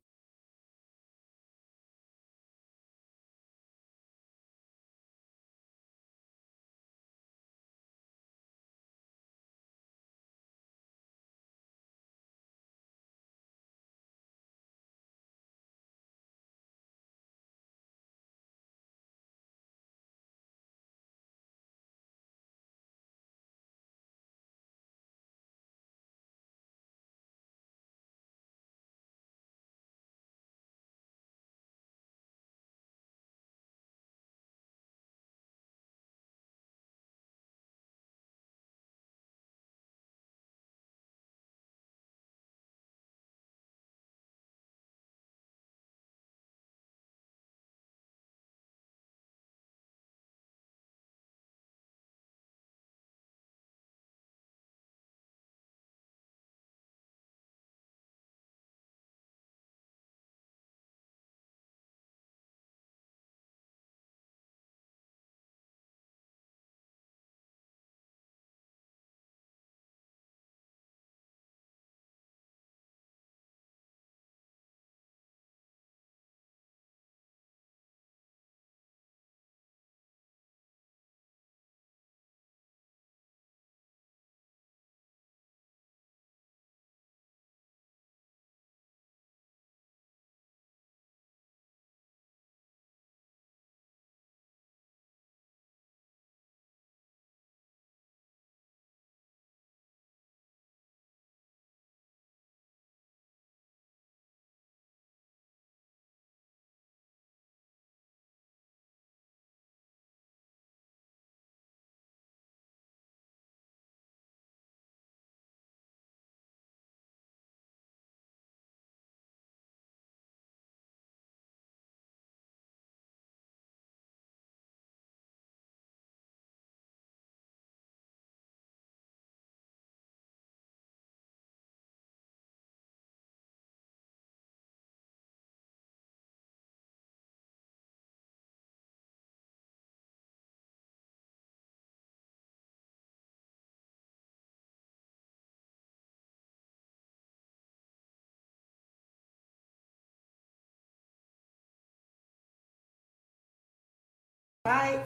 Speaker 4: Right.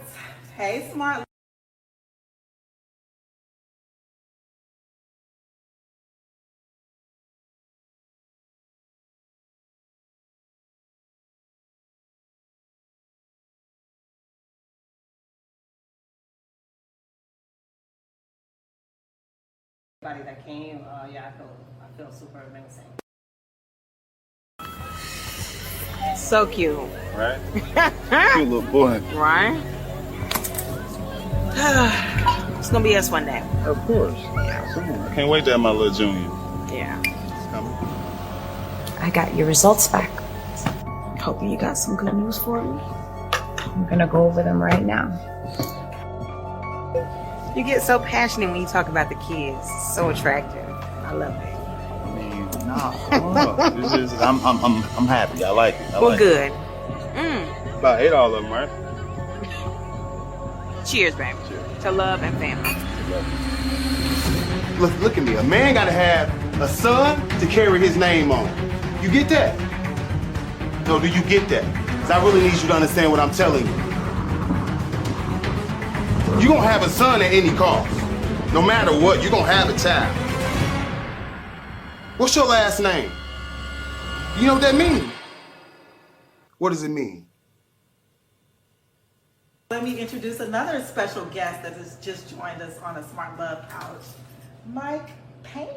Speaker 4: Hey, smart.
Speaker 5: Everybody that came, yeah, I feel super amazing.
Speaker 7: So cute.
Speaker 8: Right? Cute little boy.
Speaker 7: Right? It's gonna be us one day.
Speaker 8: Of course. Yeah. Come on. I can't wait to have my little junior.
Speaker 7: Yeah.
Speaker 8: It's coming.
Speaker 7: I got your results back. Hoping you got some good news for me. I'm gonna go over them right now. You get so passionate when you talk about the kids. So attractive. I love it.
Speaker 8: I mean, no. This is I'm happy. I like it.
Speaker 7: Well, good.
Speaker 8: About 8 all of them, right?
Speaker 7: Cheers, baby.
Speaker 8: Cheers.
Speaker 7: To love and family.
Speaker 10: Look at me. A man gotta have a son to carry his name on. You get that? No, do you get that? Because I really need you to understand what I'm telling you. You're gonna have a son at any cost. No matter what, you're gonna have a child. What's your last name? You know what that means? What does it mean?
Speaker 4: Let me introduce another special guest that has just joined us on a Smart Love Couch, Mike Payne.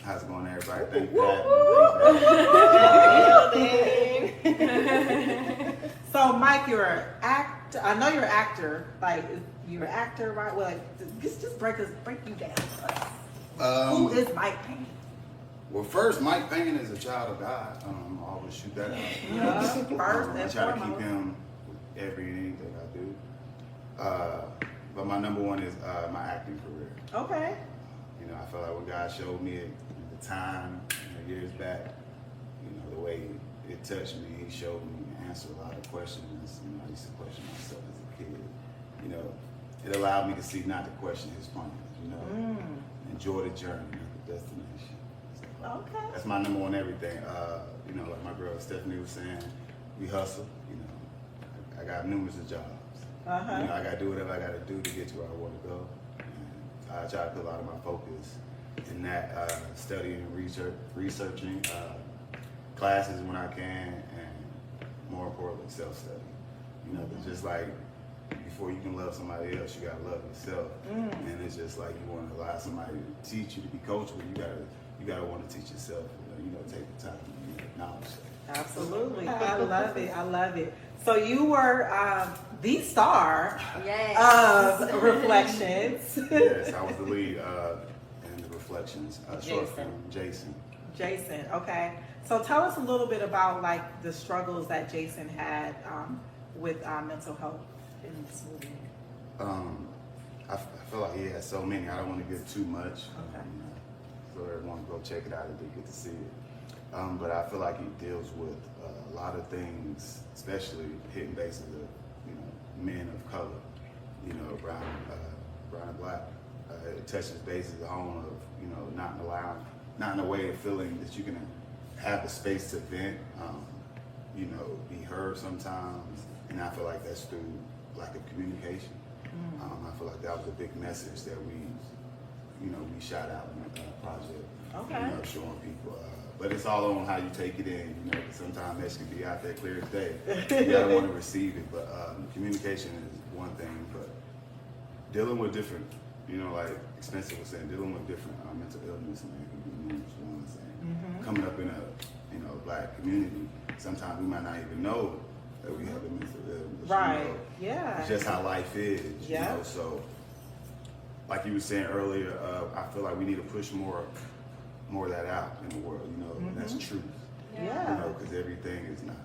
Speaker 9: How's it going, everybody? Thank you for having me.
Speaker 4: So, Mike, you're an actor. I know you're an actor. Like, you're an actor, right? Well, like, just break you down. Who is Mike Payne?
Speaker 9: Well, first, Mike Payne is a child of God. I always shoot that out.
Speaker 4: Yeah, first
Speaker 9: I
Speaker 4: and
Speaker 9: try to
Speaker 4: foremost.
Speaker 9: keep him with anything I do. But my number one is my acting career.
Speaker 4: Okay.
Speaker 9: You know, I feel like when God showed me it at the time, years back, the way it touched me, he showed me and answered a lot of questions. I used to question myself as a kid. It allowed me to see not to question his plans, enjoy the journey, not the destination. So,
Speaker 4: Okay.
Speaker 9: that's my number one everything. Like my girl Stephanie was saying, we hustle. I got numerous of jobs. I got to do whatever I got to do to get to where I want to go. And I try to put a lot of my focus in that, studying and researching classes when I can, and more importantly, self-study. Just like before you can love somebody else, you gotta love yourself. And it's just like you want to allow somebody to teach you to be coachable. You gotta want to teach yourself. Take the time to acknowledge that.
Speaker 4: Absolutely. I love it. I love it. So you were the star of Reflections.
Speaker 9: Yes, I was the lead in the Reflections short film, Jason.
Speaker 4: Jason, okay. So tell us a little bit about like the struggles that Jason had with mental health in this movie.
Speaker 9: I feel like he has so many. I don't want to give too much.
Speaker 4: Okay.
Speaker 9: So everyone go check it out if they get to see it. But I feel like he deals with a lot of things, especially hitting bases of men of color, brown and black. It touches bases home of not in a way of feeling that you can have the space to vent, be heard sometimes, and I feel like that's through lack of communication. I feel like that was a big message that we shot out in the project.
Speaker 4: Okay.
Speaker 9: Showing people. But it's all on how you take it in, because sometimes that can be out there clear as day. You gotta want to receive it, but communication is one thing, but dealing with different, like Xpensive was saying, dealing with different mental illness, man, can be numerous ones. And coming up in a black community, sometimes we might not even know that we have a mental illness.
Speaker 4: Right. Yeah.
Speaker 9: It's just how life is.
Speaker 4: Yeah.
Speaker 9: So, like you were saying earlier, I feel like we need to push more of that out in the world, and that's truth.
Speaker 4: Yeah.
Speaker 9: Because everything is not,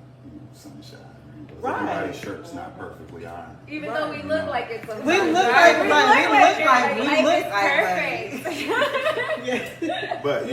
Speaker 9: sunshine.
Speaker 4: Right.
Speaker 9: Everybody's shirt's not perfectly ironed.
Speaker 6: Even though we look like it sometimes.
Speaker 4: We look like
Speaker 9: But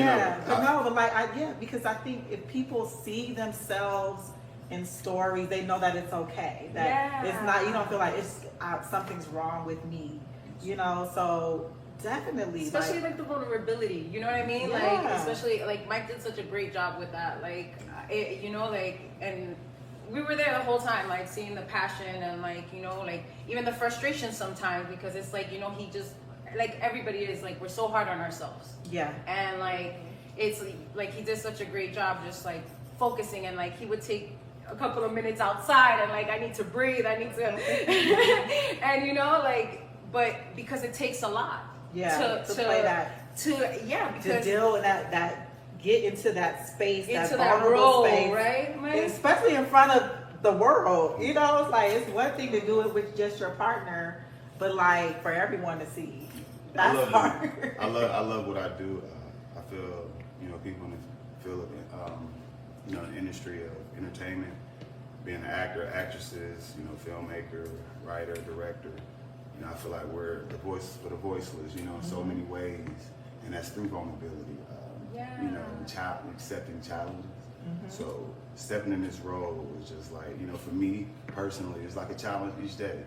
Speaker 4: because I think if people see themselves in stories, they know that it's okay. That it's not. You don't feel like it's something's wrong with me. So definitely.
Speaker 6: Especially like the vulnerability. You know what I mean?
Speaker 4: Yeah.
Speaker 6: Like especially like Mike did such a great job with that. Like and we were there the whole time, like seeing the passion and like, you know, like even the frustration sometimes, because it's like, you know, he just, like everybody is like, we're so hard on ourselves.
Speaker 4: Yeah.
Speaker 6: And like, it's like he did such a great job just like focusing, and like he would take a couple of minutes outside and like, I need to breathe, I need to, and you know, like, but because it takes a lot.
Speaker 4: Yeah. To play that.
Speaker 6: Because
Speaker 4: to deal with that get into that space,
Speaker 6: into
Speaker 4: that vulnerable
Speaker 6: role,
Speaker 4: space,
Speaker 6: right?
Speaker 4: Especially in front of the world. You know, it's like, it's one thing to do it with just your partner, but like for everyone to see, that's hard.
Speaker 9: I love what I do. I feel, you know, people in the field of, you know, the industry of entertainment, being an actor, actresses, you know, filmmaker, writer, director. You know, I feel like we're the voice for the voiceless, you know, in so many ways, and that's through vulnerability. You know, accepting challenges. So stepping in this role was just like, you know, for me personally, it's like a challenge each day.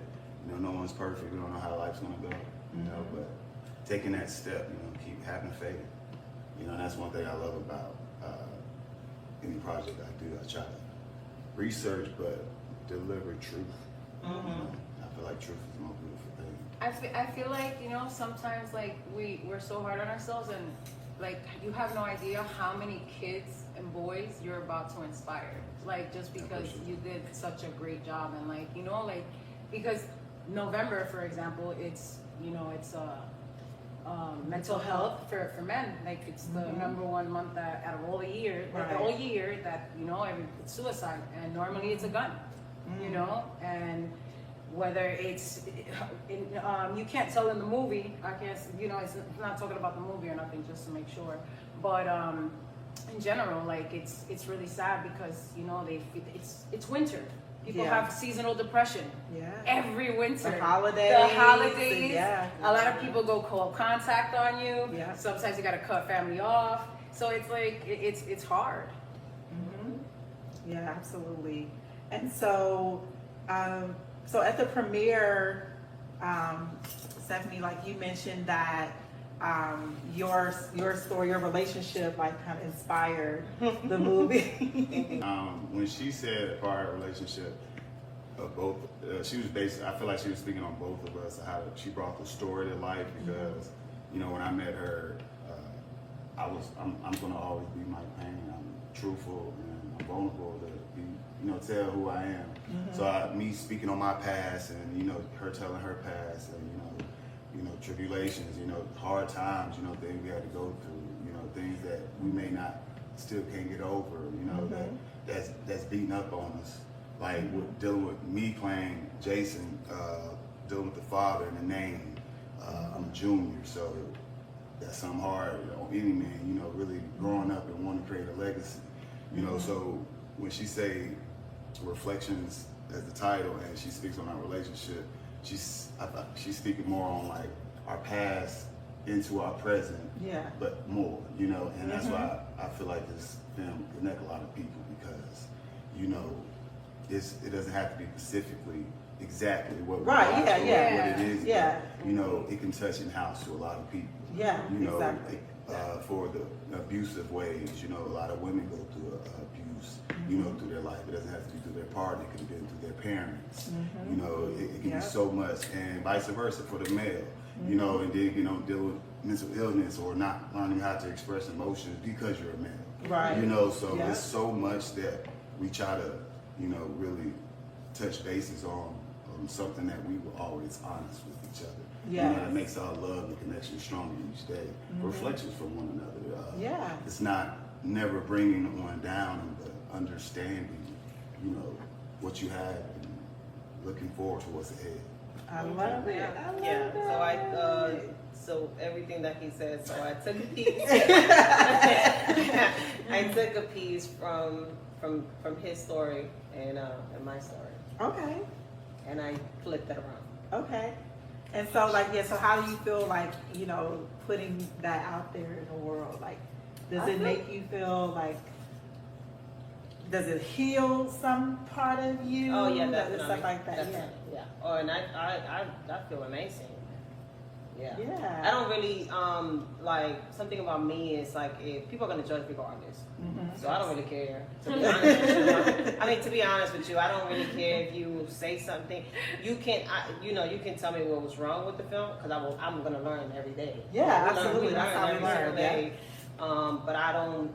Speaker 9: You know, no one's perfect. We don't know how life's gonna go. You know, but taking that step, you know, keep having faith. You know, and that's one thing I love about any project I do. I try to research, but deliver truth. You know, I feel like truth is the most beautiful thing.
Speaker 6: I feel like, you know, sometimes like we're so hard on ourselves, and like you have no idea how many kids and boys you're about to inspire, like just because you did such a great job. And like, you know, like because November, for example, it's, you know, it's mental health for men. Like it's the number one month that out of all the year, like the whole year, that, you know, it's suicide, and normally it's a gun. You know, and whether it's you can't tell in the movie, I can't, you know, it's not talking about the movie or nothing, just to make sure, but in general, like it's really sad because, you know, it's winter. People have seasonal depression every winter.
Speaker 4: The holidays.
Speaker 6: A lot of people go cold contact on you. Sometimes you got to cut family off, so it's like it's hard.
Speaker 4: Yeah, absolutely. And so so at the premiere, Stephanie, like you mentioned that your story, your relationship, like kind of inspired the movie.
Speaker 9: When she said prior relationship of both, she was basically, I feel like she was speaking on both of us, how she brought the story to life, because you know, when I met her, I'm gonna always be Michael Payne. I'm truthful and I'm vulnerable to be, you know, tell who I am. So me speaking on my past, and you know, her telling her past, and you know, tribulations, you know, hard times, you know, things we had to go through, you know, things that we may not still can't get over, you know, that's beating up on us. Like with dealing with me playing Jason, dealing with the father and the name. I'm a junior, so that's something hard on any man, you know, really growing up and wanting to create a legacy, you know. So when she say reflections as the title, and she speaks on our relationship, she's speaking more on like our past into our present, but more, you know, and that's why I feel like this film connect a lot of people, because, you know, it doesn't have to be specifically exactly what we watch, what it is, but, you know, it can touch in house to a lot of people. You know,
Speaker 4: exactly.
Speaker 9: For the abusive ways, you know, a lot of women go through abuse, you know, through their life. It doesn't have to be through their partner, it could have been through their parents. You know, it can be so much, and vice versa for the male, you know, and then, you know, deal with mental illness or not learning how to express emotions because you're a male. You know, so there's so much that we try to, you know, really touch bases on something that we were always honest with each other. You know, that makes our love and connection stronger each day. Reflections from one another. It's not never bringing one down, but understanding, you know, what you have and looking forward to what's ahead.
Speaker 4: I love it.
Speaker 5: So everything that he said, so I took a piece. I took a piece from his story and my story.
Speaker 4: Okay.
Speaker 5: And I flipped it around.
Speaker 4: Okay. And so, like, so how do you feel like, you know, putting that out there in the world? Like, does it make you feel like, does it heal some part of you?
Speaker 5: Oh, yeah, definitely.
Speaker 4: Stuff like that,
Speaker 5: definitely. Yeah. Oh, and I feel amazing. Yeah.
Speaker 4: Yeah.
Speaker 5: I don't really like something about me is like if people are gonna judge regardless. So I don't really care. To be honest with you. I mean, to be honest with you, I don't really care if you say something. You can, you can tell me what was wrong with the film because I'm gonna learn every day.
Speaker 4: Yeah,
Speaker 5: We
Speaker 4: absolutely.
Speaker 5: learn
Speaker 4: That's how we
Speaker 5: every
Speaker 4: learn.
Speaker 5: single day. But I don't,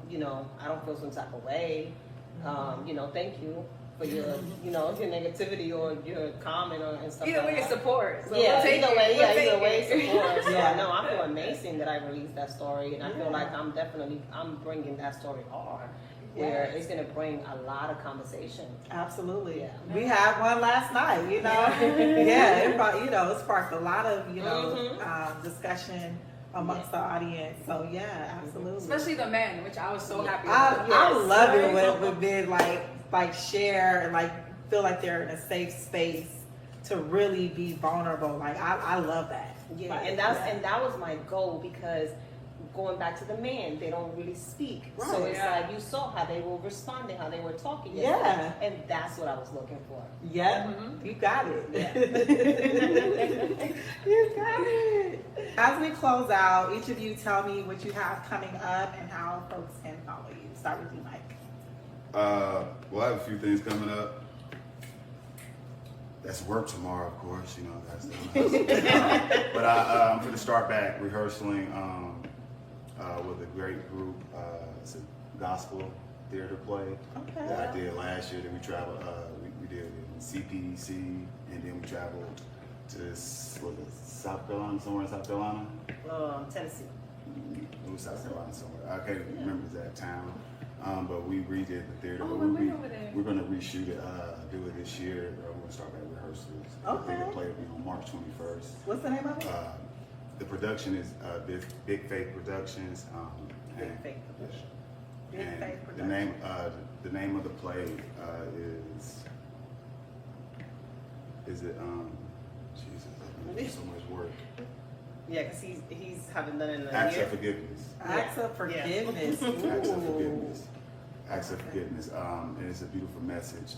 Speaker 5: I don't feel some type of way. Thank you for your, your negativity or your comment and stuff.
Speaker 6: Either way, it's support. So
Speaker 5: Yeah,
Speaker 6: we'll take
Speaker 5: either way,
Speaker 6: it.
Speaker 5: either way, it's support. So
Speaker 4: Yeah.
Speaker 5: no, I feel amazing that I released that story, and I feel like I'm bringing that story hard, where it's gonna bring a lot of conversation.
Speaker 4: Absolutely.
Speaker 5: Yeah.
Speaker 4: We had one last night, Yeah, it brought, it sparked a lot of, discussion amongst the audience. So yeah, absolutely.
Speaker 6: Especially the men, which I was so happy
Speaker 4: I love it when men like share and like feel like they're in a safe space to really be vulnerable. Like I love that.
Speaker 5: Yeah,
Speaker 4: Like,
Speaker 5: and that was my goal because going back to the men, they don't really speak.
Speaker 4: Right.
Speaker 5: So it's like you saw how they were responding, how they were talking.
Speaker 4: Yeah.
Speaker 5: And that's what I was looking for.
Speaker 4: Yeah, you got it. You got it. As we close out, each of you tell me what you have coming up and how folks can follow you. Start with you, Mike.
Speaker 9: Well, I have a few things coming up. That's work tomorrow, of course. That's the but I'm going to start back rehearsing with a great group. It's a gospel theater play that I did last year. Then we traveled. We did it in CPC, and then we traveled to South Carolina, somewhere in South Carolina.
Speaker 5: Tennessee.
Speaker 9: It was South Carolina somewhere. I can't remember that town. But we redid the theater.
Speaker 6: Oh,
Speaker 9: We're going to reshoot it, do it this year. We're going to start back rehearsals. I think the play will be on March 21st.
Speaker 4: What's the name of it?
Speaker 9: The production is Big Faith Productions.
Speaker 5: Big Faith Production.
Speaker 4: Big
Speaker 9: And
Speaker 4: Faith
Speaker 9: the
Speaker 4: Productions.
Speaker 9: name of the play is it Jesus, I've been doing so much work.
Speaker 5: Yeah, because he's haven't done it in a
Speaker 9: Acts
Speaker 5: year.
Speaker 9: of Forgiveness.
Speaker 4: Acts of Forgiveness.
Speaker 9: Acts of
Speaker 4: Ooh.
Speaker 9: Forgiveness. Acts of Forgiveness. And it's a beautiful message.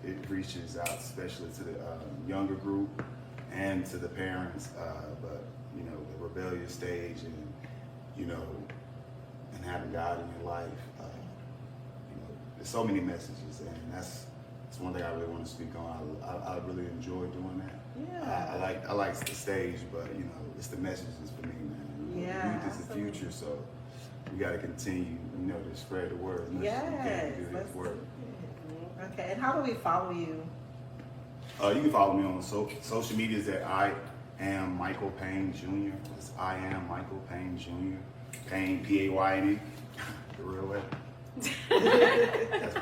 Speaker 9: It reaches out especially to the younger group and to the parents, but the rebellious stage and and having God in your life. There's so many messages, and that's one thing I really want to speak on. I really enjoy doing that.
Speaker 4: Yeah.
Speaker 9: I like the stage, but it's the messages for me, man.
Speaker 4: Yeah,
Speaker 9: Youth is the
Speaker 4: absolutely.
Speaker 9: future, so we got to continue, to spread the word as much as we can to do
Speaker 4: Let's
Speaker 9: this
Speaker 4: do
Speaker 9: work.
Speaker 4: it. Okay, and how do we follow you?
Speaker 9: You can follow me on social medias at I am Michael Payne Jr. That's I am Michael Payne Jr. Payne, P-A-Y-N-E, the real way. That's me.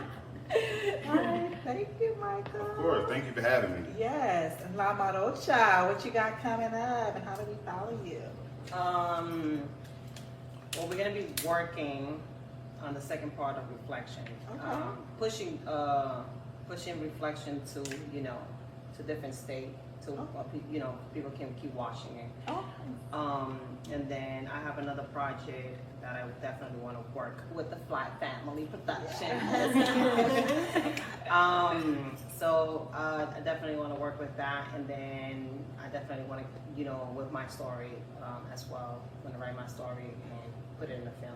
Speaker 4: All right, thank you, Michael.
Speaker 9: Of course, thank you for having me.
Speaker 4: Yes, and La Marocha, what you got coming up, and how do we follow you?
Speaker 5: Well, we're gonna be working on the second part of reflection,
Speaker 4: Okay.
Speaker 5: pushing reflection to to different state, so people can keep watching it.
Speaker 4: Oh.
Speaker 5: And then I have another project that I would definitely want to work with the Fly Family Productions. So I definitely want to work with that, and then I definitely want to, with my story as well. I'm going to write my story and put it in a film.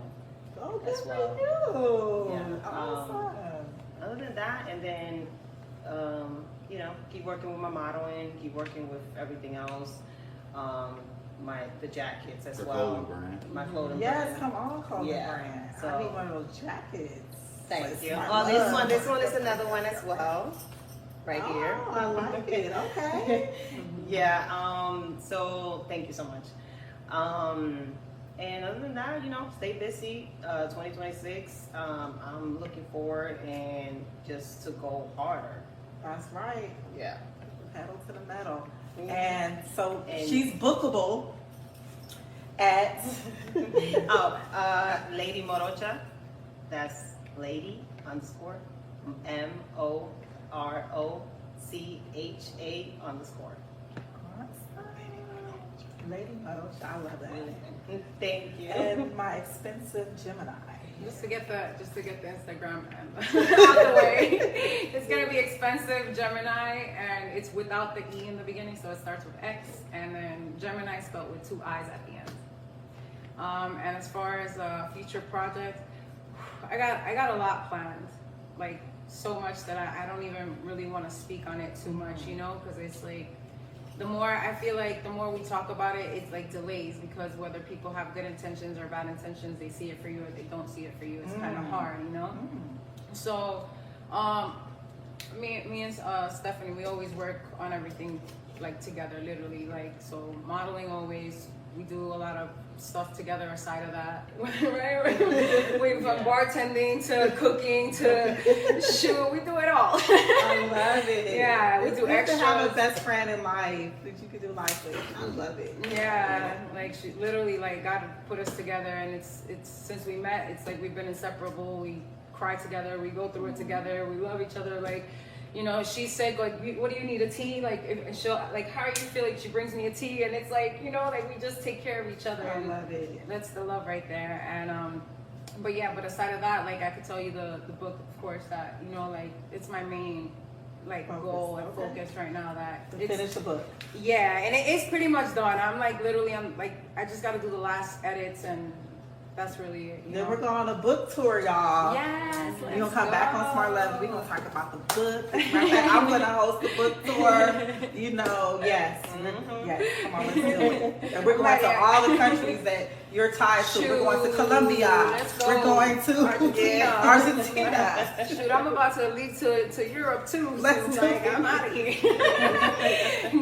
Speaker 4: Oh,
Speaker 5: as
Speaker 4: good
Speaker 5: well.
Speaker 4: for you.
Speaker 5: Yeah.
Speaker 4: Awesome.
Speaker 5: Other than that, and then keep working with my modeling, keep working with everything else. The jackets as
Speaker 9: The
Speaker 5: well.
Speaker 9: clothing brand.
Speaker 5: My clothing
Speaker 4: Yes,
Speaker 5: brand.
Speaker 4: come on, clothing
Speaker 5: Yeah,
Speaker 4: brand.
Speaker 5: so-
Speaker 4: I need one of those jackets.
Speaker 5: Thank
Speaker 4: With
Speaker 5: you.
Speaker 4: smart
Speaker 5: Oh,
Speaker 4: love.
Speaker 5: this one is another one as well. Right here.
Speaker 4: Oh, I like it. Okay.
Speaker 5: Yeah, so thank you so much. And other than that, stay busy. 2026, I'm looking forward and just to go harder.
Speaker 4: That's right.
Speaker 5: Yeah.
Speaker 4: Pedal to the metal.
Speaker 5: Mhm.
Speaker 4: And so
Speaker 5: And-
Speaker 4: she's bookable at
Speaker 5: Lady Marocha. That's Lady _ MOROCHA _
Speaker 4: Lady Marocha. I love that.
Speaker 5: Thank you.
Speaker 4: And my Xpensive Gemini.
Speaker 6: Just to get the Instagram out of the way. It's gonna be Xpensive Gemini, and it's without the E in the beginning, so it starts with X, and then Gemini spelled with 2 I's at the end. And as far as a future project, I got a lot planned, like so much that I don't even really want to speak on it too much, you know, because it's like, the more I feel like the more we talk about it, it's like delays, because whether people have good intentions or bad intentions, they see it for you or they don't see it for you. It's kind of hard, you know. So, me and Stephanie, we always work on everything like together, literally. Like, so modeling always. We do a lot of stuff together aside of that, right? We from bartending to cooking to shoot, we do it all.
Speaker 4: I love it.
Speaker 6: Yeah, we do extras.
Speaker 4: To have a best friend in life that you could do life with. I love it.
Speaker 6: Yeah, like she literally, like, God put us together, and it's since we met, it's like we've been inseparable. We cry together, we go through it together, we love each other. Like, you know, she's sick, like, what do you need, a tea? Like, and she'll, like, how are you feeling? She brings me a tea, and it's like, you know, like, we just take care of each other.
Speaker 4: I love it.
Speaker 6: That's the love right there. And, but yeah, but aside of that, like, I could tell you the book, of course, that, you know, like, it's my main, like, goal and focus right now, that
Speaker 4: to finish the book.
Speaker 6: Yeah, and it's pretty much done. I'm like, literally, I just got to do the last edits, and that's really it.
Speaker 4: Then we're going on a book tour, y'all.
Speaker 6: Yes.
Speaker 4: We're gonna come back on Smart Love. We're gonna talk about the book. I'm gonna host the book tour. You know, yes. Yes. Come on, let's do it. And we're going to all the countries that you're tied to. We're going to Colombia. We're going to Argentina.
Speaker 6: Shoot, I'm about to leave to Europe too.
Speaker 4: Let's do it.
Speaker 6: I'm out of here.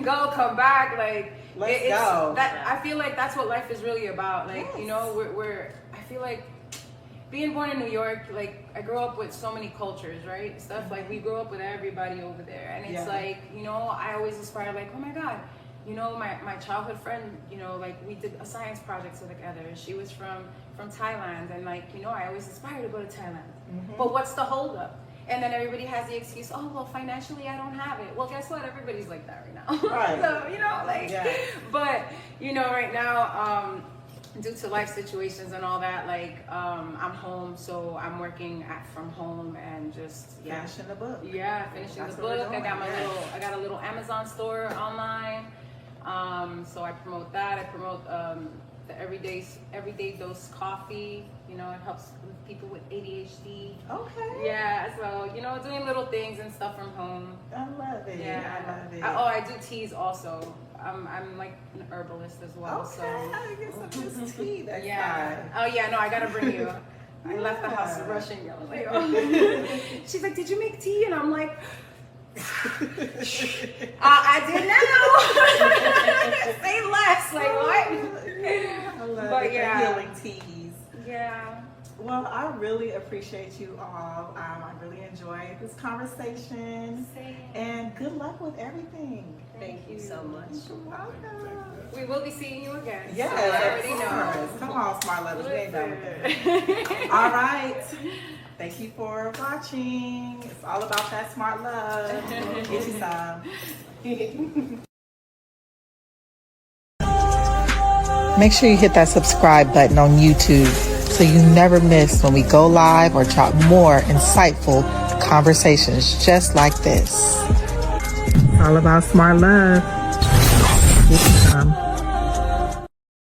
Speaker 6: Go, come back, like.
Speaker 4: Let's go.
Speaker 6: I feel like that's what life is really about. Like, you know, I feel like being born in New York, like, I grew up with so many cultures, right? Stuff like, we grew up with everybody over there. And it's like, you know, I always aspire, like, oh my God, you know, my childhood friend, you know, like, we did a science project together. She was from Thailand. And, like, you know, I always aspire to go to Thailand. But what's the holdup? And then everybody has the excuse, oh, well, financially, I don't have it. Well, guess what? Everybody's like that right now.
Speaker 4: Right.
Speaker 6: So, you know, like, but, you know, right now, due to life situations and all that, like, I'm home, so I'm working from home and just,
Speaker 4: finishing the book.
Speaker 6: Yeah, finishing the book. I got a little Amazon store online. So I promote that. I promote the everyday dose coffee. You know, it helps people with ADHD. Okay. Yeah, so, you know, doing little things and stuff from home.
Speaker 4: I love it. Yeah, I love it.
Speaker 6: I do teas also. I'm like an herbalist as well.
Speaker 4: Okay,
Speaker 6: so
Speaker 4: I get some of this tea next
Speaker 6: time. Oh yeah, no, I gotta bring you. I left the house rushing. I was like, oh. She's like, did you make tea? And I'm like, I did now. Say less. Like, what?
Speaker 4: I love
Speaker 6: but
Speaker 4: it.
Speaker 6: Yeah.
Speaker 4: Healing teas.
Speaker 6: Yeah.
Speaker 4: Well, I really appreciate you all. I really enjoyed this conversation.
Speaker 6: Same.
Speaker 4: And good luck with everything.
Speaker 5: Thank you so much.
Speaker 4: You're welcome.
Speaker 6: We will be seeing you again.
Speaker 4: Yes,
Speaker 6: so I already know.
Speaker 4: Come on, Smart Lovers. We ain't done with it. All right. Thank you for watching. It's all about that smart love. Get you some. Make sure you hit that subscribe button on YouTube so you never miss when we go live or drop more insightful conversations just like this. It's all about smart love. Get you some.